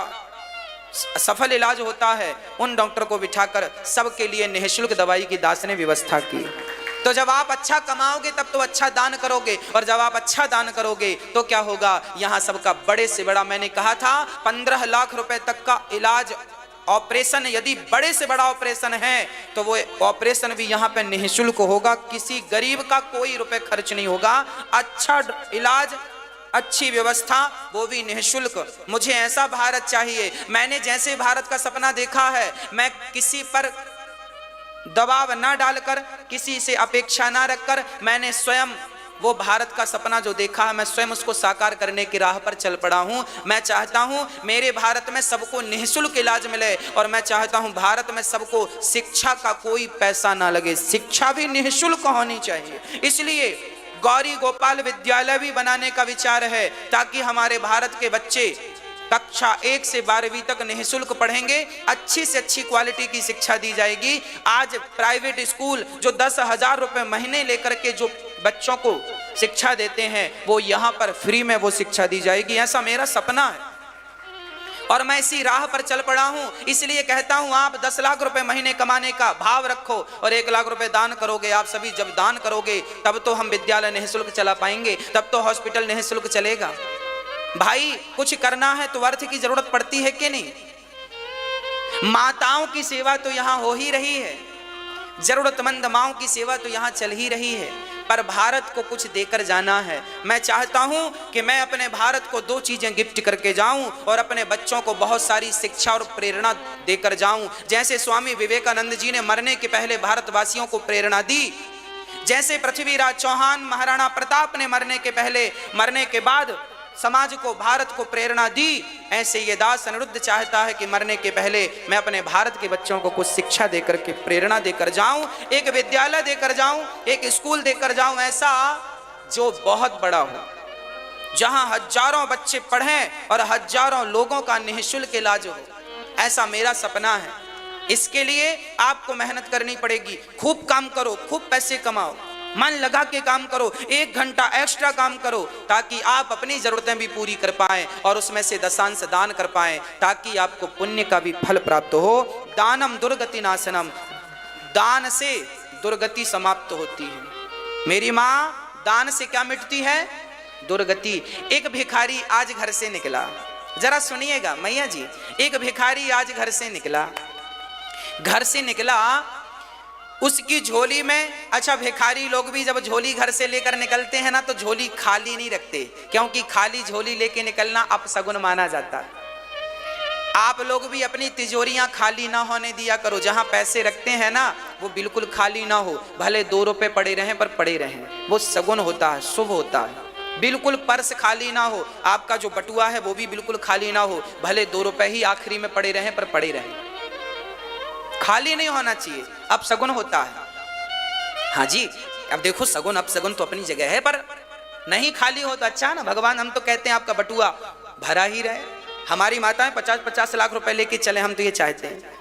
सफल इलाज होता है, उन डॉक्टर को बिठाकर सबके लिए निःशुल्क दवाई की दास ने व्यवस्था की। तो जब आप अच्छा कमाओगे तब तो अच्छा दान करोगे, और जब आप अच्छा दान करोगे तो क्या होगा, यहाँ सबका बड़े से बड़ा, मैंने कहा था 15 लाख रुपए तक का इलाज, ऑपरेशन, यदि बड़े से बड़ा ऑपरेशन है तो वो ऑपरेशन भी यहाँ पे निःशुल्क होगा, किसी गरीब का कोई रुपए खर्च नहीं होगा। अच्छा इलाज, अच्छी व्यवस्था, वो भी निःशुल्क। मुझे ऐसा भारत चाहिए। मैंने जैसे भारत का सपना देखा है, मैं किसी पर दबाव ना डालकर, किसी से अपेक्षा ना रखकर, मैंने स्वयं वो भारत का सपना जो देखा है, मैं स्वयं उसको साकार करने की राह पर चल पड़ा हूं। मैं चाहता हूं मेरे भारत में सबको निःशुल्क इलाज मिले, और मैं चाहता हूं भारत में सबको शिक्षा का कोई पैसा ना लगे, शिक्षा भी निःशुल्क होनी चाहिए। इसलिए गौरी गोपाल विद्यालय भी बनाने का विचार है, ताकि हमारे भारत के बच्चे कक्षा 1 से 12वीं तक निःशुल्क पढ़ेंगे, अच्छी से अच्छी क्वालिटी की शिक्षा दी जाएगी। आज प्राइवेट स्कूल जो 10,000 रुपए महीने लेकर के जो बच्चों को शिक्षा देते हैं, वो यहाँ पर फ्री में वो शिक्षा दी जाएगी। ऐसा मेरा सपना है। और मैं इसी राह पर चल पड़ा हूं। इसलिए कहता हूं आप 10 लाख रुपए महीने कमाने का भाव रखो और 1 लाख रुपए दान करोगे। आप सभी जब दान करोगे तब तो हम विद्यालय निःशुल्क चला पाएंगे, तब तो हॉस्पिटल निःशुल्क चलेगा। भाई कुछ करना है तो अर्थ की जरूरत पड़ती है कि नहीं? माताओं की सेवा तो यहां हो ही रही है, जरूरतमंद माओं की सेवा तो यहां चल ही रही है, पर भारत को कुछ देकर जाना है। मैं चाहता हूं कि मैं अपने भारत को 2 चीजें गिफ्ट करके जाऊं और अपने बच्चों को बहुत सारी शिक्षा और प्रेरणा देकर जाऊं। जैसे स्वामी विवेकानंद जी ने मरने के पहले भारतवासियों को प्रेरणा दी, जैसे पृथ्वीराज चौहान महाराणा प्रताप ने मरने के बाद समाज को, भारत को प्रेरणा दी, ऐसे ये दास अनिरुद्ध चाहता है कि मरने के पहले मैं अपने भारत के बच्चों को कुछ शिक्षा देकर के प्रेरणा देकर जाऊं, एक विद्यालय देकर जाऊं, एक स्कूल देकर जाऊं, ऐसा जो बहुत बड़ा हो, जहां हजारों बच्चे पढ़ें और हजारों लोगों का निःशुल्क इलाज हो। ऐसा मेरा सपना है। इसके लिए आपको मेहनत करनी पड़ेगी, खूब काम करो, खूब पैसे कमाओ, मन लगा के काम करो, 1 घंटा एक्स्ट्रा काम करो, ताकि आप अपनी जरूरतें भी पूरी कर पाएं और उसमें से दशांश दान कर पाएं, ताकि आपको पुण्य का भी फल प्राप्त हो। दानम दुर्गति नाशनम, दान से दुर्गति समाप्त होती है। मेरी माँ, दान से क्या मिटती है? दुर्गति। एक भिखारी आज घर से निकला, जरा सुनिएगा मैया जी, एक भिखारी आज घर से निकला, उसकी झोली में, अच्छा भिखारी लोग भी जब झोली घर से लेकर निकलते हैं ना तो झोली खाली नहीं रखते, क्योंकि खाली झोली लेके निकलना अपशगुन माना जाता है। आप लोग भी अपनी तिजोरियां खाली ना होने दिया करो, जहां पैसे रखते हैं ना वो बिल्कुल खाली ना हो, भले 2 रुपए पड़े रहें पर पड़े रहें, वो शगुन होता है, शुभ होता है। बिल्कुल पर्स खाली ना हो, आपका जो बटुआ है वो भी बिल्कुल खाली ना हो, भले 2 रुपए ही आखिरी में पड़े रहें पर पड़े रहें, खाली नहीं होना चाहिए, अब शगुन होता है। हाँ जी, अब देखो शगुन अब शगुन तो अपनी जगह है, पर नहीं खाली हो तो अच्छा ना। भगवान हम तो कहते हैं आपका बटुआ भरा ही रहे। हमारी माताएं 50-50 लाख रुपए लेके चले, हम तो ये चाहते हैं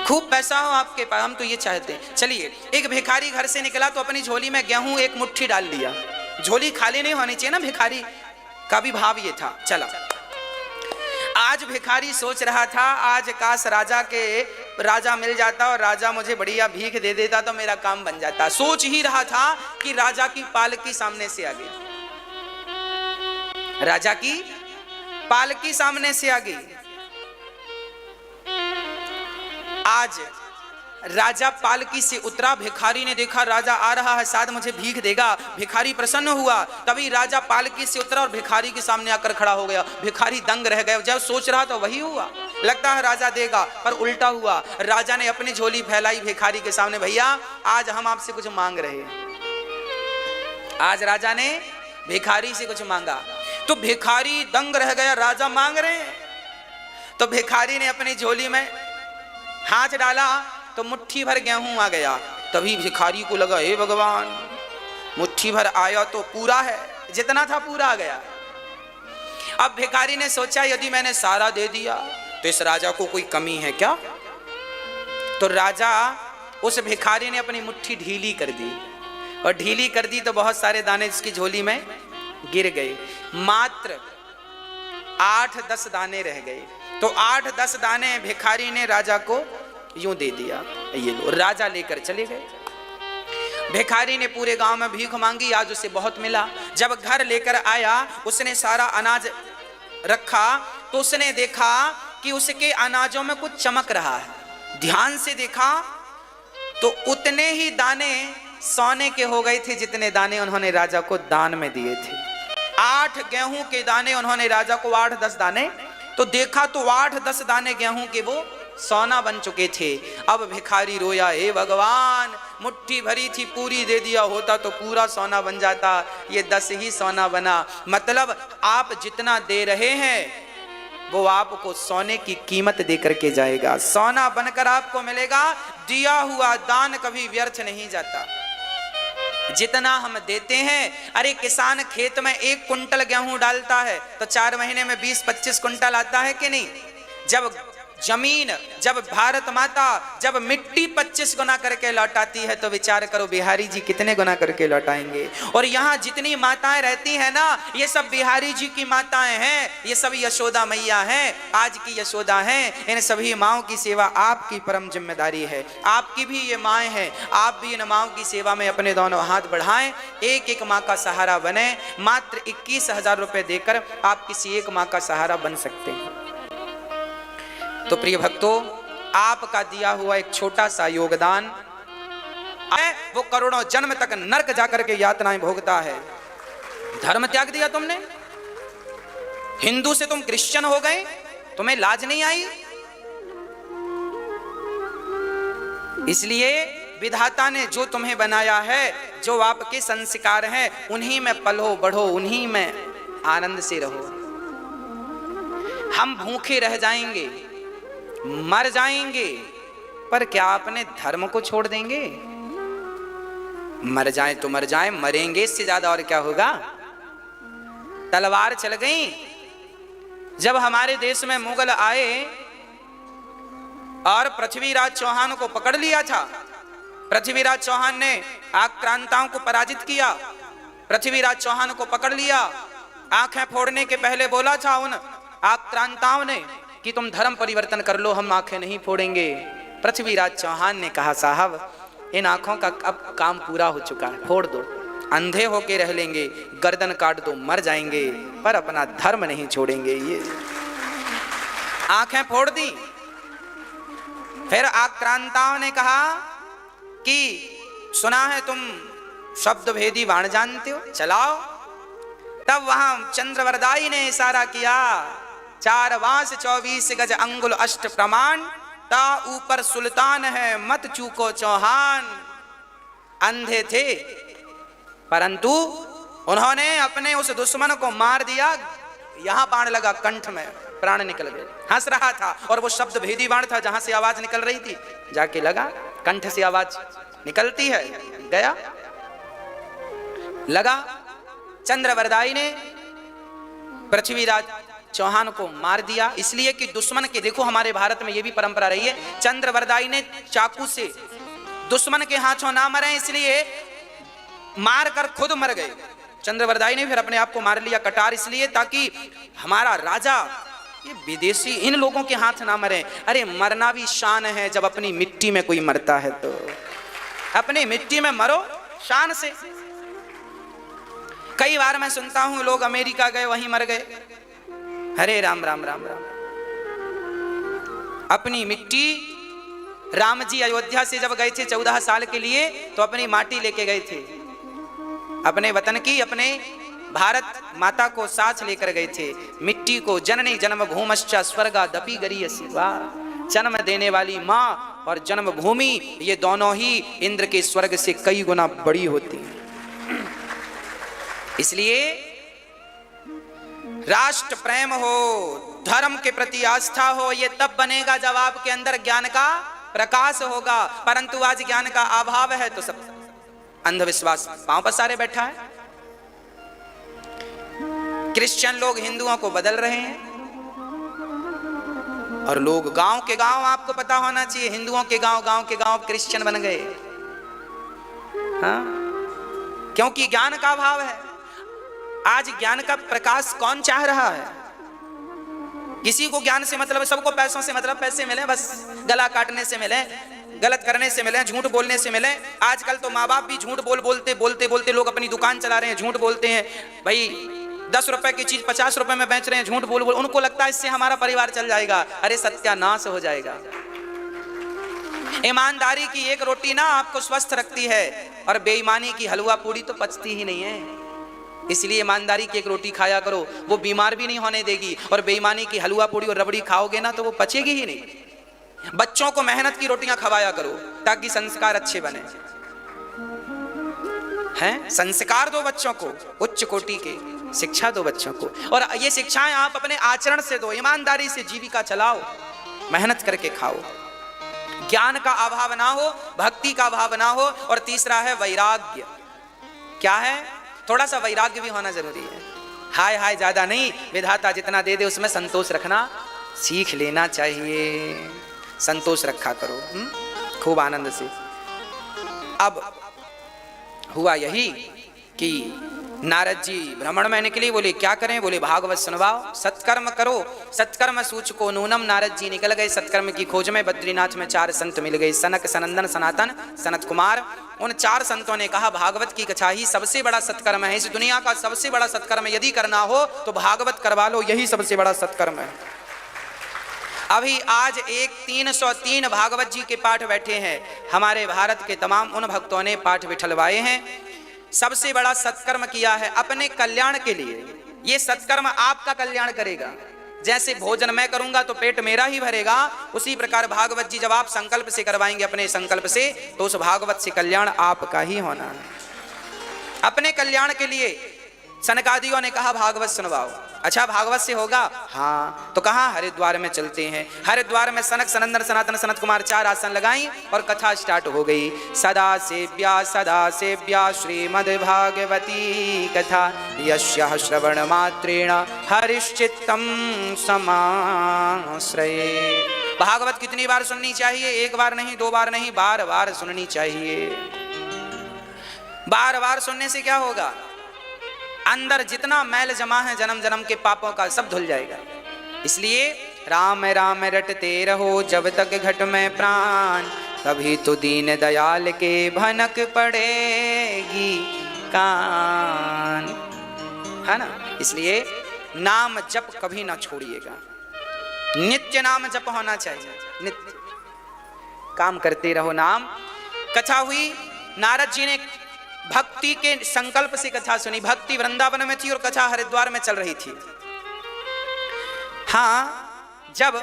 खूब पैसा हो आपके पास, हम तो ये चाहते हैं। चलिए, एक भिखारी घर से निकला तो अपनी झोली में गेहूं 1 मुट्ठी डाल लिया। झोली खाली नहीं होनी चाहिए ना, भिखारी का भी भाव ये था। चला, आज भिखारी सोच रहा था, आज काश राजा मिल जाता और राजा मुझे बढ़िया भीख दे देता तो मेरा काम बन जाता। सोच ही रहा था कि राजा की पालकी सामने से आ गई, राजा की पालकी सामने से आ गई। आज राजा पालकी से उतरा, भिखारी ने देखा राजा आ रहा है, शायद मुझे भीख देगा। भिखारी प्रसन्न हुआ, तभी राजा पालकी से उतरा और भिखारी के सामने आकर खड़ा हो गया। भिखारी दंग रह गया, जब सोच रहा तो वही हुआ, लगता है राजा देगा, पर उल्टा हुआ। राजा ने अपनी झोली फैलाई भिखारी के सामने, भैया आज हम आपसे कुछ मांग रहे हैं। आज राजा ने भिखारी से कुछ मांगा तो भिखारी दंग रह गया, राजा मांग रहे हैं। तो भिखारी ने अपनी झोली में हाथ डाला तो मुट्ठी भर गेहूं आ गया। तभी भिखारी को लगा, हे भगवान, मुट्ठी भर आया तो पूरा है, जितना था पूरा आ गया। अब भिखारी ने सोचा यदि मैंने सारा दे दिया तो इस राजा को कोई कमी है क्या? तो राजा, उस भिखारी ने अपनी मुट्ठी ढीली कर दी, और ढीली कर दी तो बहुत सारे दाने उसकी झोली में गिर गए। मात्र 8-10 दाने रह गए। तो 8-10 दाने भिखारी ने राजा को यूं दे दिया, ये लो। राजा लेकर चले गए। भिखारी ने पूरे गांव में भीख मांगी, आज उसे बहुत मिला। जब घर लेकर आया, उसने सारा अनाज रखा तो उसने देखा कि उसके अनाजों में कुछ चमक रहा है। ध्यान से देखा तो उतने ही दाने सोने के हो गए थे जितने दाने उन्होंने राजा को दान में दिए थे। 8 गेहूं के दाने उन्होंने राजा को, 8-10 दाने, तो देखा तो 8-10 दाने गेहूं के वो सोना बन चुके थे। अब भिखारी रोया, हे भगवान, मुट्ठी भरी थी पूरी दे दिया होता तो पूरा सोना बन जाता, ये 10 ही सोना बना। मतलब आप जितना दे रहे हैं वो आपको सोने की कीमत दे करके जाएगा, सोना बनकर आपको मिलेगा। दिया हुआ दान कभी व्यर्थ नहीं जाता। जितना हम देते हैं, अरे किसान खेत में 1 कुंटल गेहूं डालता है तो 4 महीने में 20-25 कुंटल आता है कि नहीं? जब जमीन जब भारत माता जब मिट्टी 25 गुना करके लौटाती है तो विचार करो बिहारी जी कितने गुना करके लौटाएंगे। और यहाँ जितनी माताएं रहती हैं ना, ये सब बिहारी जी की माताएं हैं, ये सब यशोदा मैया हैं, आज की यशोदा हैं। इन सभी माओं की सेवा आपकी परम जिम्मेदारी है। आपकी भी ये माएँ हैं, आप भी इन माओं की सेवा में अपने दोनों हाथ बढ़ाएं, एक एक माँ का सहारा बने। मात्र 21,000 रुपये देकर आप किसी एक माँ का सहारा बन सकते हैं। तो प्रिय भक्तों, आपका दिया हुआ एक छोटा सा योगदान है, वो करोड़ों जन्म तक नरक जाकर के यातनाएं भोगता है। धर्म त्याग दिया तुमने, हिंदू से तुम क्रिश्चियन हो गए, तुम्हें लाज नहीं आई। इसलिए विधाता ने जो तुम्हें बनाया है, जो आपके संस्कार हैं, उन्हीं में पलो बढ़ो, उन्हीं में आनंद से रहो। हम भूखे रह जाएंगे, मर जाएंगे, पर क्या अपने धर्म को छोड़ देंगे? मर जाए तो मर जाए, मरेंगे, इससे ज्यादा और क्या होगा। तलवार चल गई। जब हमारे देश में मुगल आए और पृथ्वीराज चौहान को पकड़ लिया था, पृथ्वीराज चौहान ने आक्रांताओं को पराजित किया। पृथ्वीराज चौहान को पकड़ लिया, आंखें फोड़ने के पहले बोला था उन आक्रांताओं ने कि तुम धर्म परिवर्तन कर लो, हम आंखें नहीं फोड़ेंगे। पृथ्वीराज चौहान ने कहा साहब इन आंखों का अब काम पूरा हो चुका है, फोड़ दो, अंधे होके रह लेंगे, गर्दन काट दो, मर जाएंगे, पर अपना धर्म नहीं छोड़ेंगे। ये आंखें फोड़ दी। फिर आक्रांताओं ने कहा कि सुना है तुम शब्द भेदी बाण जानते हो, चलाओ। तब वहां चंद्रवरदाई ने इशारा किया, 4 बांस 24 गज अंगुल अष्ट प्रमाण, ता ऊपर सुल्तान है मत चूको चौहान। अंधे थे परंतु उन्होंने अपने उस दुश्मन को मार दिया। यहां बाण लगा कंठ में, प्राण निकल गए। हंस रहा था और वो शब्द भेदी बाण था, जहां से आवाज निकल रही थी जाके लगा, कंठ से आवाज निकलती है, गया लगा। चंद्रवरदाई ने पृथ्वीराज चौहान को मार दिया, इसलिए कि दुश्मन के, देखो हमारे भारत में यह भी परंपरा रही है, चंद्रवरदाई ने चाकू से दुश्मन के हाथों ना मरे, इसलिए मार कर खुद मर गए। चंद्रवरदाई ने फिर अपने आप को मार लिया कटार, इसलिए ताकि हमारा राजा ये विदेशी इन लोगों के हाथ ना मरे। अरे मरना भी शान है, जब अपनी मिट्टी में कोई मरता है तो अपनी मिट्टी में मरो शान से। कई बार मैं सुनता हूं लोग अमेरिका गए वहीं मर गए। हरे राम राम राम राम। अपनी मिट्टी, राम जी अयोध्या से जब गए थे 14 साल के लिए तो अपनी माटी लेके गए थे, अपने वतन की, अपने भारत माता को साथ लेकर गए थे। मिट्टी को जननी जन्म भूमश्चा स्वर्गा दपी गरीयसी, वाह, जन्म देने वाली माँ और जन्मभूमि ये दोनों ही इंद्र के स्वर्ग से कई गुना बड़ी होती हैं। इसलिए राष्ट्र प्रेम हो, धर्म के प्रति आस्था हो, ये तब बनेगा जब आपके अंदर ज्ञान का प्रकाश होगा। परंतु आज ज्ञान का अभाव है तो सब अंधविश्वास पांव पसारे बैठा है। क्रिश्चियन लोग हिंदुओं को बदल रहे हैं और लोग गांव के गांव, आपको पता होना चाहिए, हिंदुओं के गांव, गांव के गांव क्रिश्चियन बन गए। हाँ, क्योंकि ज्ञान का अभाव है। आज ज्ञान का प्रकाश कौन चाह रहा है? किसी को ज्ञान से मतलब, सबको पैसों से मतलब, पैसे मिले बस, गला काटने से मिले, गलत करने से मिले, झूठ बोलने से मिले। आजकल तो माँ बाप भी झूठ बोलते लोग अपनी दुकान चला रहे हैं, झूठ बोलते हैं। भाई 10 रुपए की चीज 50 रुपए में बेच रहे हैं, झूठ बोल, उनको लगता है इससे हमारा परिवार चल जाएगा। अरे सत्यानाश हो जाएगा। ईमानदारी की एक रोटी ना आपको स्वस्थ रखती है, और बेईमानी की हलवा पूड़ी तो पचती ही नहीं है। इसलिए ईमानदारी की एक रोटी खाया करो, वो बीमार भी नहीं होने देगी। और बेईमानी की हलवा पूड़ी और रबड़ी खाओगे ना तो वो पचेगी ही नहीं। बच्चों को मेहनत की रोटियां खवाया करो ताकि संस्कार अच्छे बने। हैं, संस्कार दो बच्चों को, उच्च कोटि के शिक्षा दो बच्चों को, और ये शिक्षाएं आप अपने आचरण से दो। ईमानदारी से जीविका चलाओ, मेहनत करके खाओ, ज्ञान का अभाव ना हो, भक्ति का अभाव ना हो। और तीसरा है वैराग्य। क्या है? थोड़ा सा वैराग्य भी होना जरूरी है। हाय हाय ज्यादा नहीं, विधाता जितना दे दे उसमें संतोष रखना सीख लेना चाहिए, संतोष रखा करो खूब आनंद से। अब हुआ यही कि नारद जी भ्रमण में निकले, बोले क्या करें, बोले भागवत सुनवाओ, सत्कर्म करो, सत्कर्म सूचको नूनम। नारद जी निकल गए सत्कर्म की खोज में। बद्रीनाथ में 4 संत मिल गए, सनक, सनंदन, सनातन, सनत कुमार। उन 4 संतों ने कहा भागवत की कथा ही सबसे बड़ा सत्कर्म है, इस दुनिया का सबसे बड़ा सत्कर्म यदि करना हो तो भागवत करवा लो, यही सबसे बड़ा सत्कर्म है। अभी आज 303 भागवत जी के पाठ बैठे हैं, हमारे भारत के तमाम उन भक्तों ने पाठ बिठलवाए हैं। सबसे बड़ा सत्कर्म किया है अपने कल्याण के लिए। ये सत्कर्म आपका कल्याण करेगा। जैसे भोजन मैं करूंगा तो पेट मेरा ही भरेगा, उसी प्रकार भागवत जी जब आप संकल्प से करवाएंगे अपने संकल्प से, तो उस भागवत से कल्याण आपका ही होना है। अपने कल्याण के लिए सनकादियों ने कहा भागवत सुनवाओ। अच्छा भागवत से होगा? हाँ। तो कहाँ? हरिद्वार में चलते हैं। हरिद्वार में सनक, सनंदन, सनातन, सनत कुमार 4 आसन लगाई और कथा स्टार्ट हो गई। सदा सेव्या श्रीमद् भागवती कथा, यस्याः श्रवण मात्रेण हरिश्चित्तं समाश्रये। भागवत कितनी बार सुननी चाहिए? 1 बार नहीं, 2 बार नहीं, बार बार सुननी चाहिए। बार बार सुनने से क्या होगा? अंदर जितना मैल जमा है जन्म जन्म के पापों का, सब धुल जाएगा। इसलिए राम राम रटते रहो जब तक घट में प्राण, तभी तो दीन दयाल के भनक पड़ेगी कान, है ना। इसलिए नाम जप कभी ना छोड़िएगा, नित्य नाम जप होना चाहिए, नित्य काम करते रहो नाम। कथा हुई, नारद जी ने भक्ति के संकल्प से कथा सुनी। भक्ति वृंदावन में थी और कथा हरिद्वार में चल रही थी। हाँ, जब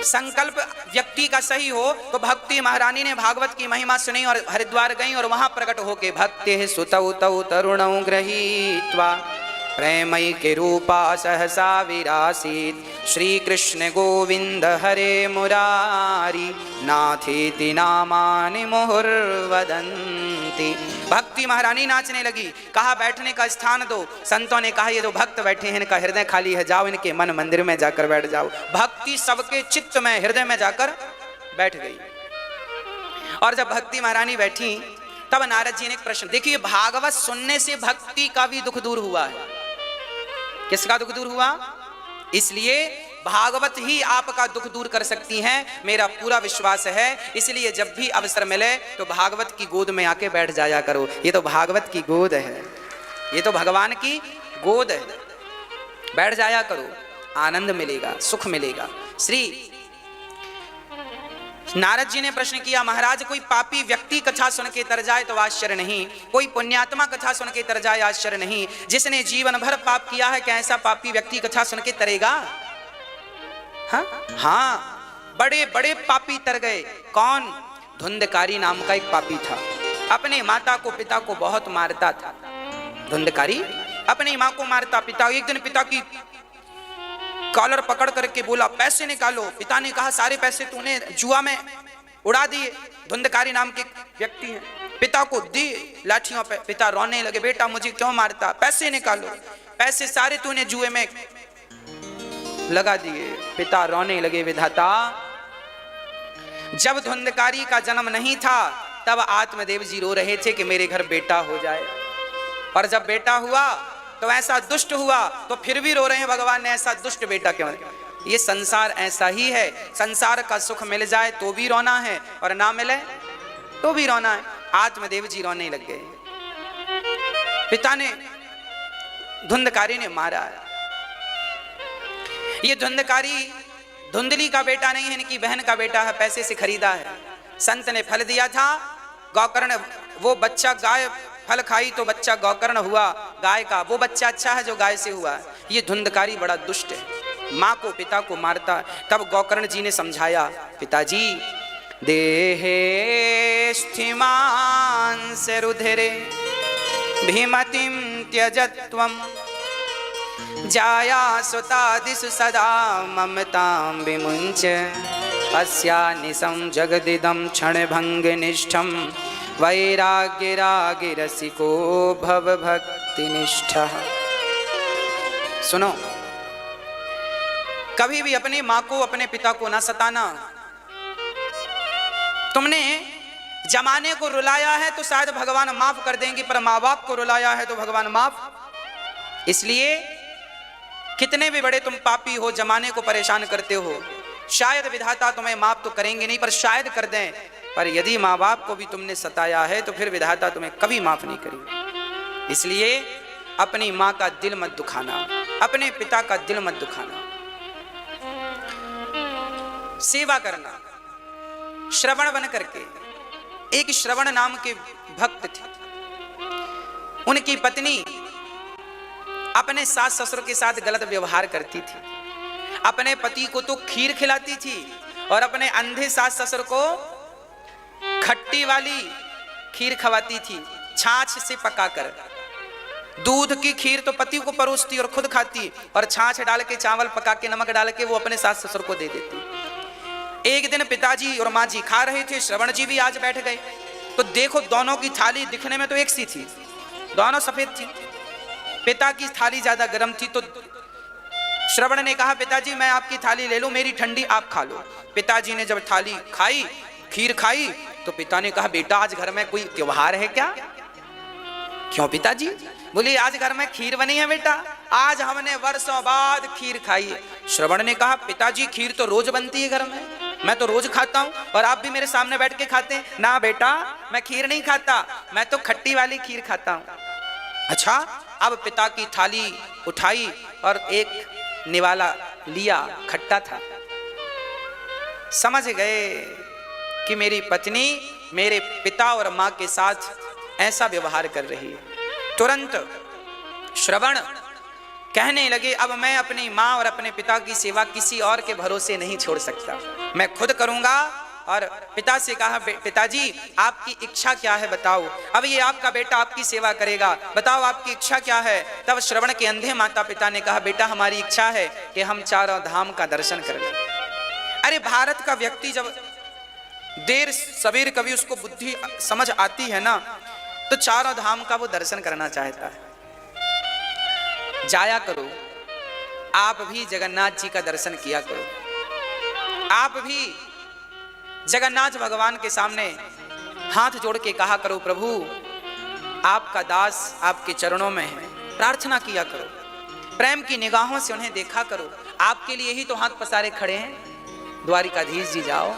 संकल्प व्यक्ति का सही हो तो भक्ति महारानी ने भागवत की महिमा सुनी और हरिद्वार गई और वहां प्रकट होके भक्ति सुतौ तौ तरुणौ गृहीत्वा प्रेमई के रूपा सहसा विरासीत, श्री कृष्ण गोविंद हरे मुरारी, नाथेति नामानि मुहुर्वदन्ति। भक्ति महारानी नाचने लगी। कहा बैठने का स्थान दो। संतों ने कहा ये जो भक्त बैठे हैं इनका हृदय खाली है, जाओ इनके मन मंदिर में जाकर बैठ जाओ। भक्ति सबके चित्त में, हृदय में जाकर बैठ गई। और जब भक्ति महारानी बैठी तब नारद जी ने एक प्रश्न, देखिए भागवत सुनने से भक्ति का भी दुख दूर हुआ है। किसका दुख दूर हुआ? इसलिए भागवत ही आपका दुख दूर कर सकती हैं, मेरा पूरा विश्वास है। इसलिए जब भी अवसर मिले तो भागवत की गोद में आके बैठ जाया करो। ये तो भागवत की गोद है, ये तो भगवान की गोद है। बैठ जाया करो, आनंद मिलेगा, सुख मिलेगा। श्री नारद जी ने प्रश्न किया, महाराज कोई पापी व्यक्ति कथा सुन के तर जाए तो आश्चर्य नहीं, कोई पुण्यात्मा कथा सुन के तर जाए आश्चर्य नहीं। जिसने जीवन भर पाप किया है, क्या ऐसा पापी व्यक्ति कथा सुन के तरेगा? हाँ, बड़े बड़े पापी तर गए। कौन? धुंधकारी नाम का एक पापी था, अपने माता को पिता को बहुत मारता था। धुंधकारी अपनी माँ को मारता। पिता एक दिन पिता की कॉलर पकड़ करके बोला पैसे निकालो। पिता ने कहा सारे पैसे तूने जुआ में उड़ा दिए। धुंधकारी नाम के व्यक्ति हैं, पिता को दी लाठियों पे। पिता रोने लगे, बेटा मुझे क्यों मारता, पैसे निकालो। पैसे सारे तूने जुए में लगा दिए। पिता रोने लगे, विधाता जब धुंधकारी का जन्म नहीं था तब आत्मदेव जी रो रहे थे कि मेरे घर बेटा हो जाए, और जब बेटा हुआ तो ऐसा दुष्ट हुआ, तो फिर भी रो रहे हैं भगवान ने ऐसा दुष्ट बेटा क्यों। ये संसार ऐसा ही है, संसार का सुख मिल जाए तो भी रोना है और ना मिले तो भी रोना है। आत्मदेव जी रोने लग गए। पिता ने, धुंधकारी ने मारा। ये धुंधकारी धुंधली का बेटा नहीं है, इनकी बहन का बेटा है, पैसे से खरीदा है। संत ने फल दिया था, गौकर्ण, वो बच्चा गाय फल खाई तो बच्चा गौकर्ण हुआ गाय का, वो बच्चा अच्छा है जो गाय से हुआ। ये धुंधकारी बड़ा दुष्ट है, माँ को पिता को मारता। तब गौकर्ण जी ने समझाया, पिताजी देहे स्थिमांस रुधिरे भीमतिम त्यजत्वम, जाया सुतादिषु सदा ममतां विमुञ्च, अस्या निशं जगदिदं क्षणभंग निष्ठं, वैराग्य राग रसिको भव भक्ति निष्ठा। सुनो, कभी भी अपनी माँ को अपने पिता को ना सताना। तुमने जमाने को रुलाया है तो शायद भगवान माफ कर देंगे, पर माँ बाप को रुलाया है तो भगवान माफ। इसलिए कितने भी बड़े तुम पापी हो, जमाने को परेशान करते हो, शायद विधाता तुम्हें माफ तो करेंगे नहीं, पर शायद कर दें। पर यदि माँ बाप को भी तुमने सताया है तो फिर विधाता तुम्हें कभी माफ नहीं करेगी। इसलिए अपनी माँ का दिल मत दुखाना, अपने पिता का दिल मत दुखाना। सेवा करना। श्रवण बन करके, एक श्रवण नाम के भक्त थे, उनकी पत्नी अपने सास ससुर के साथ गलत व्यवहार करती थी। अपने पति को तो खीर खिलाती थी और अपने अंधे सास ससुर को खट्टी वाली खीर खवाती थी, छाछ से पकाकर। दूध की खीर तो पति को परोसती और खुद खाती, और छाछ डाल के, चावल पका के, नमक डाल के वो अपने सास ससुर को दे देती। एक दिन पिताजी और माँ जी खा रहे थे, श्रवण जी भी आज बैठ गए। तो देखो दोनों की थाली दिखने में तो एक सी थी, दोनों सफेद थी। पिता की थाली ज्यादा गर्म थी तो श्रवण ने कहा, पिताजी मैं आपकी थाली ले लूं, मेरी ठंडी आप खा लो। पिताजी ने जब थाली खाई, खीर खाई, तो पिता ने कहा, बेटा आज घर में कोई त्योहार है क्या? क्यों पिताजी? बोले आज घर में खीर बनी है बेटा, आज हमने वर्षों बाद खीर खाई है। श्रवण ने कहा, पिताजी खीर तो रोज बनती है घर में, मैं तो रोज खाता हूँ और आप भी मेरे सामने बैठ के खाते हैं। ना बेटा मैं खीर नहीं खाता, मैं तो खट्टी वाली खीर खाता हूँ। अच्छा, अब पिता की थाली उठाई और एक निवाला लिया, खट्टा था। समझ गए कि मेरी पत्नी मेरे पिता और माँ के साथ ऐसा व्यवहार कर रही है। तुरंत श्रवण कहने लगे, अब मैं अपनी माँ और अपने पिता की सेवा किसी और के भरोसे नहीं छोड़ सकता, मैं खुद करूंगा। और पिता से कहा, पिताजी आपकी इच्छा क्या है बताओ, अब ये आपका बेटा आपकी सेवा करेगा, बताओ आपकी इच्छा क्या है। तब श्रवण के अंधे माता पिता ने कहा, बेटा हमारी इच्छा है कि हम चारों धाम का दर्शन कर लें। अरे भारत का व्यक्ति जब देर सवेर कभी उसको बुद्धि समझ आती है ना, तो चारों धाम का वो दर्शन करना चाहता है। जाया करो, आप भी जगन्नाथ जी का दर्शन किया करो। आप भी जगन्नाथ भगवान के सामने हाथ जोड़ के कहा करो, प्रभु आपका दास आपके चरणों में है, प्रार्थना किया करो, प्रेम की निगाहों से उन्हें देखा करो। आपके लिए ही तो हाथ पसारे खड़े हैं द्वारिकाधीश जी। जाओ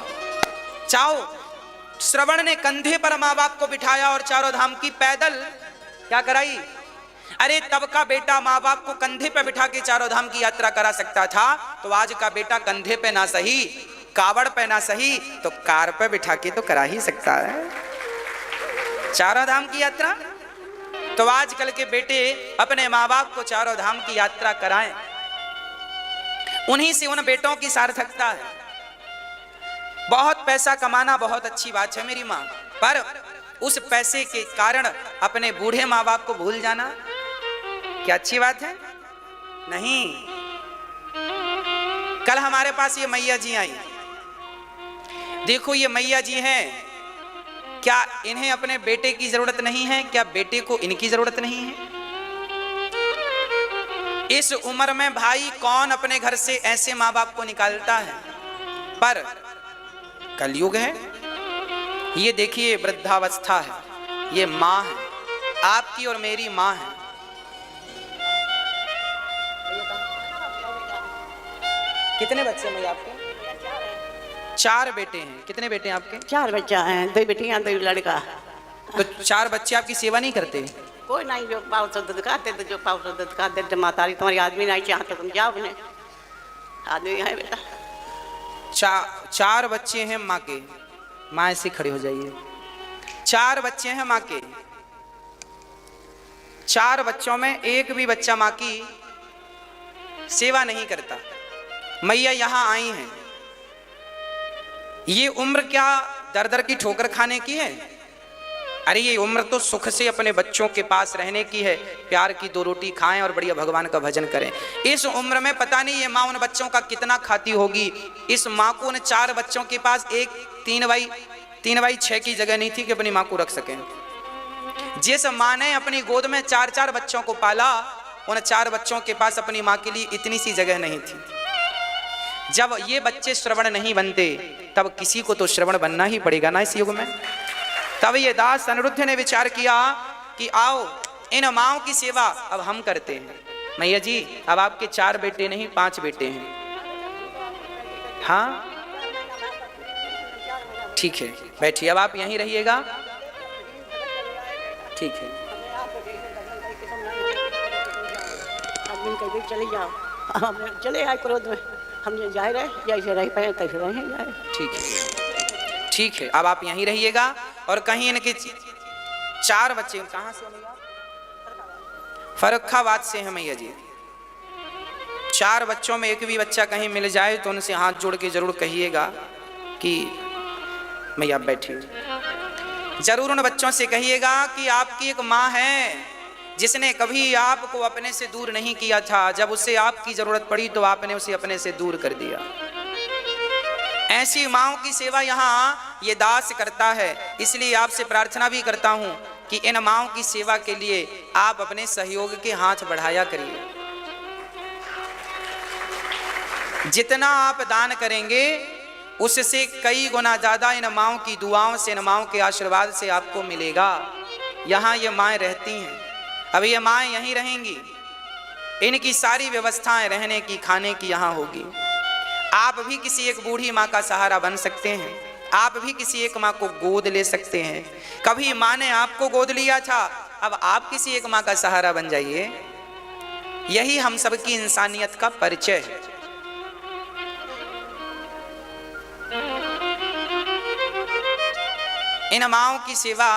चाओ। श्रवण ने कंधे पर माँ बाप को बिठाया और चारों धाम की पैदल क्या कराई। अरे तब का बेटा माँ बाप को कंधे पे बिठा के चारों धाम की यात्रा करा सकता था, तो आज का बेटा कंधे पे ना सही, कावड़ पे ना सही, तो कार पे बिठा के तो करा ही सकता है चारों धाम की यात्रा। तो आजकल के बेटे अपने माँ बाप को चारों धाम की यात्रा कराएं, उन्हीं से उन बेटों की सार्थकता है। बहुत पैसा कमाना बहुत अच्छी बात है मेरी माँ, पर उस पैसे के कारण अपने बूढ़े माँ बाप को भूल जाना क्या अच्छी बात है? नहीं। कल हमारे पास ये मैया जी आई, देखो ये मैया जी हैं, क्या इन्हें अपने बेटे की जरूरत नहीं है? क्या बेटे को इनकी जरूरत नहीं है? इस उम्र में भाई कौन अपने घर से ऐसे माँ बाप को निकालता है? पर कलयुग है, ये देखिए वृद्धावस्था है, ये माँ है, आपकी और मेरी माँ है। कितने बच्चे हैं आपके? 4 बेटे हैं। कितने बेटे हैं आपके? 4 बच्चा हैं, 2 बेटियां 2 लड़का। तो 4 बच्चे आपकी सेवा नहीं करते? कोई नहीं, जो पाव से दूध खाते तो जो पाव से दूध खाते, तो मातारी तुम्हारी आदमी नहीं चाहते तुम जाओ ने, आदमी है बेटा। 4 बच्चे हैं माँ के, माँ ऐसे खड़े हो जाइए। 4 बच्चे हैं माँ के, 4 बच्चों में एक भी बच्चा माँ की सेवा नहीं करता। मैया यहाँ आई हैं, ये उम्र क्या दर दर की ठोकर खाने की है? अरे ये उम्र तो सुख से अपने बच्चों के पास रहने की है, प्यार की 2 रोटी खाएं और बढ़िया भगवान का भजन करें। इस उम्र में पता नहीं ये माँ उन बच्चों का कितना खाती होगी। इस माँ को उन 4 बच्चों के पास एक 3x6 की जगह नहीं थी कि अपनी माँ को रख सकें। जिस माँ ने अपनी गोद में 4-4 बच्चों को पाला, उन 4 बच्चों के पास अपनी माँ के लिए इतनी सी जगह नहीं थी। जब ये बच्चे श्रवण नहीं बनते तब किसी को तो श्रवण बनना ही पड़ेगा ना इस युग में। तब ये दास अनिरुद्ध ने विचार किया कि आओ इन माओं की सेवा अब हम करते हैं। मैया जी अब आपके 4 बेटे नहीं 5 बेटे हैं। हाँ ठीक है बैठिए, अब आप यहीं रहिएगा। ठीक है चले जाओ, हम चले आए क्रोध में, हम जाए रहे जैसे रह पाए कैसे रहे जाए। ठीक है अब आप यहीं रहिएगा। और कहीं इनके 4 बच्चे कहाँ से मैया? फर्रुखाबाद से हैं मैया जी। 4 बच्चों में एक भी बच्चा कहीं मिल जाए तो उनसे हाथ जोड़ के जरूर कहिएगा कि मैया बैठिए। जरूर उन बच्चों से कहिएगा कि आपकी एक माँ है जिसने कभी आपको अपने से दूर नहीं किया था। जब उसे आपकी जरूरत पड़ी तो आपने उसे अपने से दूर कर दिया। ऐसी माँओं की सेवा यहाँ ये दास करता है। इसलिए आपसे प्रार्थना भी करता हूँ कि इन माँओं की सेवा के लिए आप अपने सहयोग के हाथ बढ़ाया करिए। जितना आप दान करेंगे उससे कई गुना ज्यादा इन माँओं की दुआओं से, इन माँओं के आशीर्वाद से आपको मिलेगा। यहाँ ये माएँ रहती हैं, अब ये माएँ यहीं रहेंगी, इनकी सारी व्यवस्थाएं रहने की खाने की यहाँ होगी। आप भी किसी एक बूढ़ी माँ का सहारा बन सकते हैं, आप भी किसी एक माँ को गोद ले सकते हैं। कभी माँ ने आपको गोद लिया था, अब आप किसी एक माँ का सहारा बन जाइए। यही हम सबकी इंसानियत का परिचय है। इन माँओं की सेवा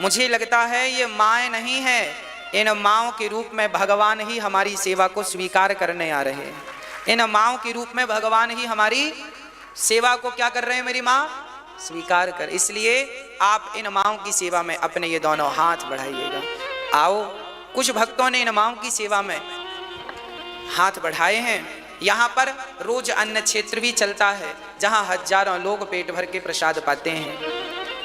मुझे लगता है ये माएँ नहीं है, इन माँओं के रूप में भगवान ही हमारी सेवा को स्वीकार करने आ रहे हैं। इन माँओं के रूप में भगवान ही हमारी सेवा को क्या कर रहे हैं? मेरी माँ स्वीकार कर। इसलिए आप इन माँओं की सेवा में अपने ये दोनों हाथ बढ़ाइएगा। आओ, कुछ भक्तों ने इन माँओं की सेवा में हाथ बढ़ाए हैं। यहाँ पर रोज अन्न क्षेत्र भी चलता है जहाँ हजारों लोग पेट भर के प्रसाद पाते हैं।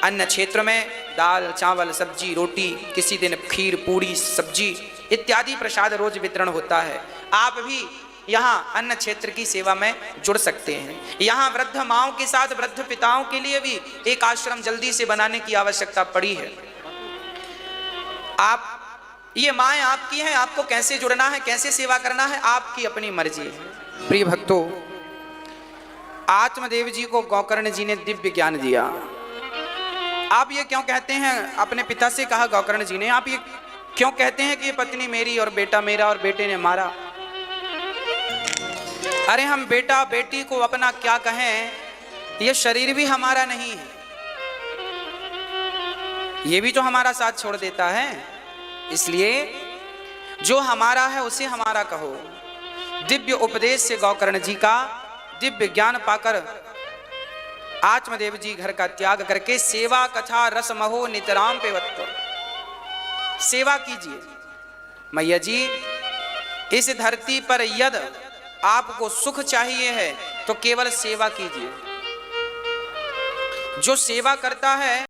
अन्न क्षेत्र में दाल चावल सब्जी रोटी, किसी दिन खीर पूड़ी सब्जी इत्यादि प्रसाद रोज वितरण होता है। आप भी यहाँ अन्न क्षेत्र की सेवा में जुड़ सकते हैं। यहाँ वृद्ध माँओं के साथ वृद्ध पिताओं के लिए भी एक आश्रम जल्दी से बनाने की आवश्यकता पड़ी है। आप ये माएँ आपकी हैं, आपको कैसे जुड़ना है, कैसे सेवा करना है, आपकी अपनी मर्जी है। प्रिय भक्तों, आत्मदेव जी को गोकर्ण जी ने दिव्य ज्ञान दिया। आप ये क्यों कहते हैं? अपने पिता से कहा गोकर्ण जी ने, आप ये क्यों कहते हैं कि ये पत्नी मेरी और बेटा मेरा और बेटे ने मारा? अरे हम बेटा बेटी को अपना क्या कहें, ये शरीर भी हमारा नहीं है, ये भी तो हमारा साथ छोड़ देता है। इसलिए जो हमारा है उसे हमारा कहो। दिव्य उपदेश से गोकर्ण जी का दिव्य ज्ञान पाकर आत्मदेव जी घर का त्याग करके सेवा कथा रस महो नितराम पेवत्व, सेवा कीजिए। मैया जी, इस धरती पर यदि आपको सुख चाहिए है तो केवल सेवा कीजिए। जो सेवा करता है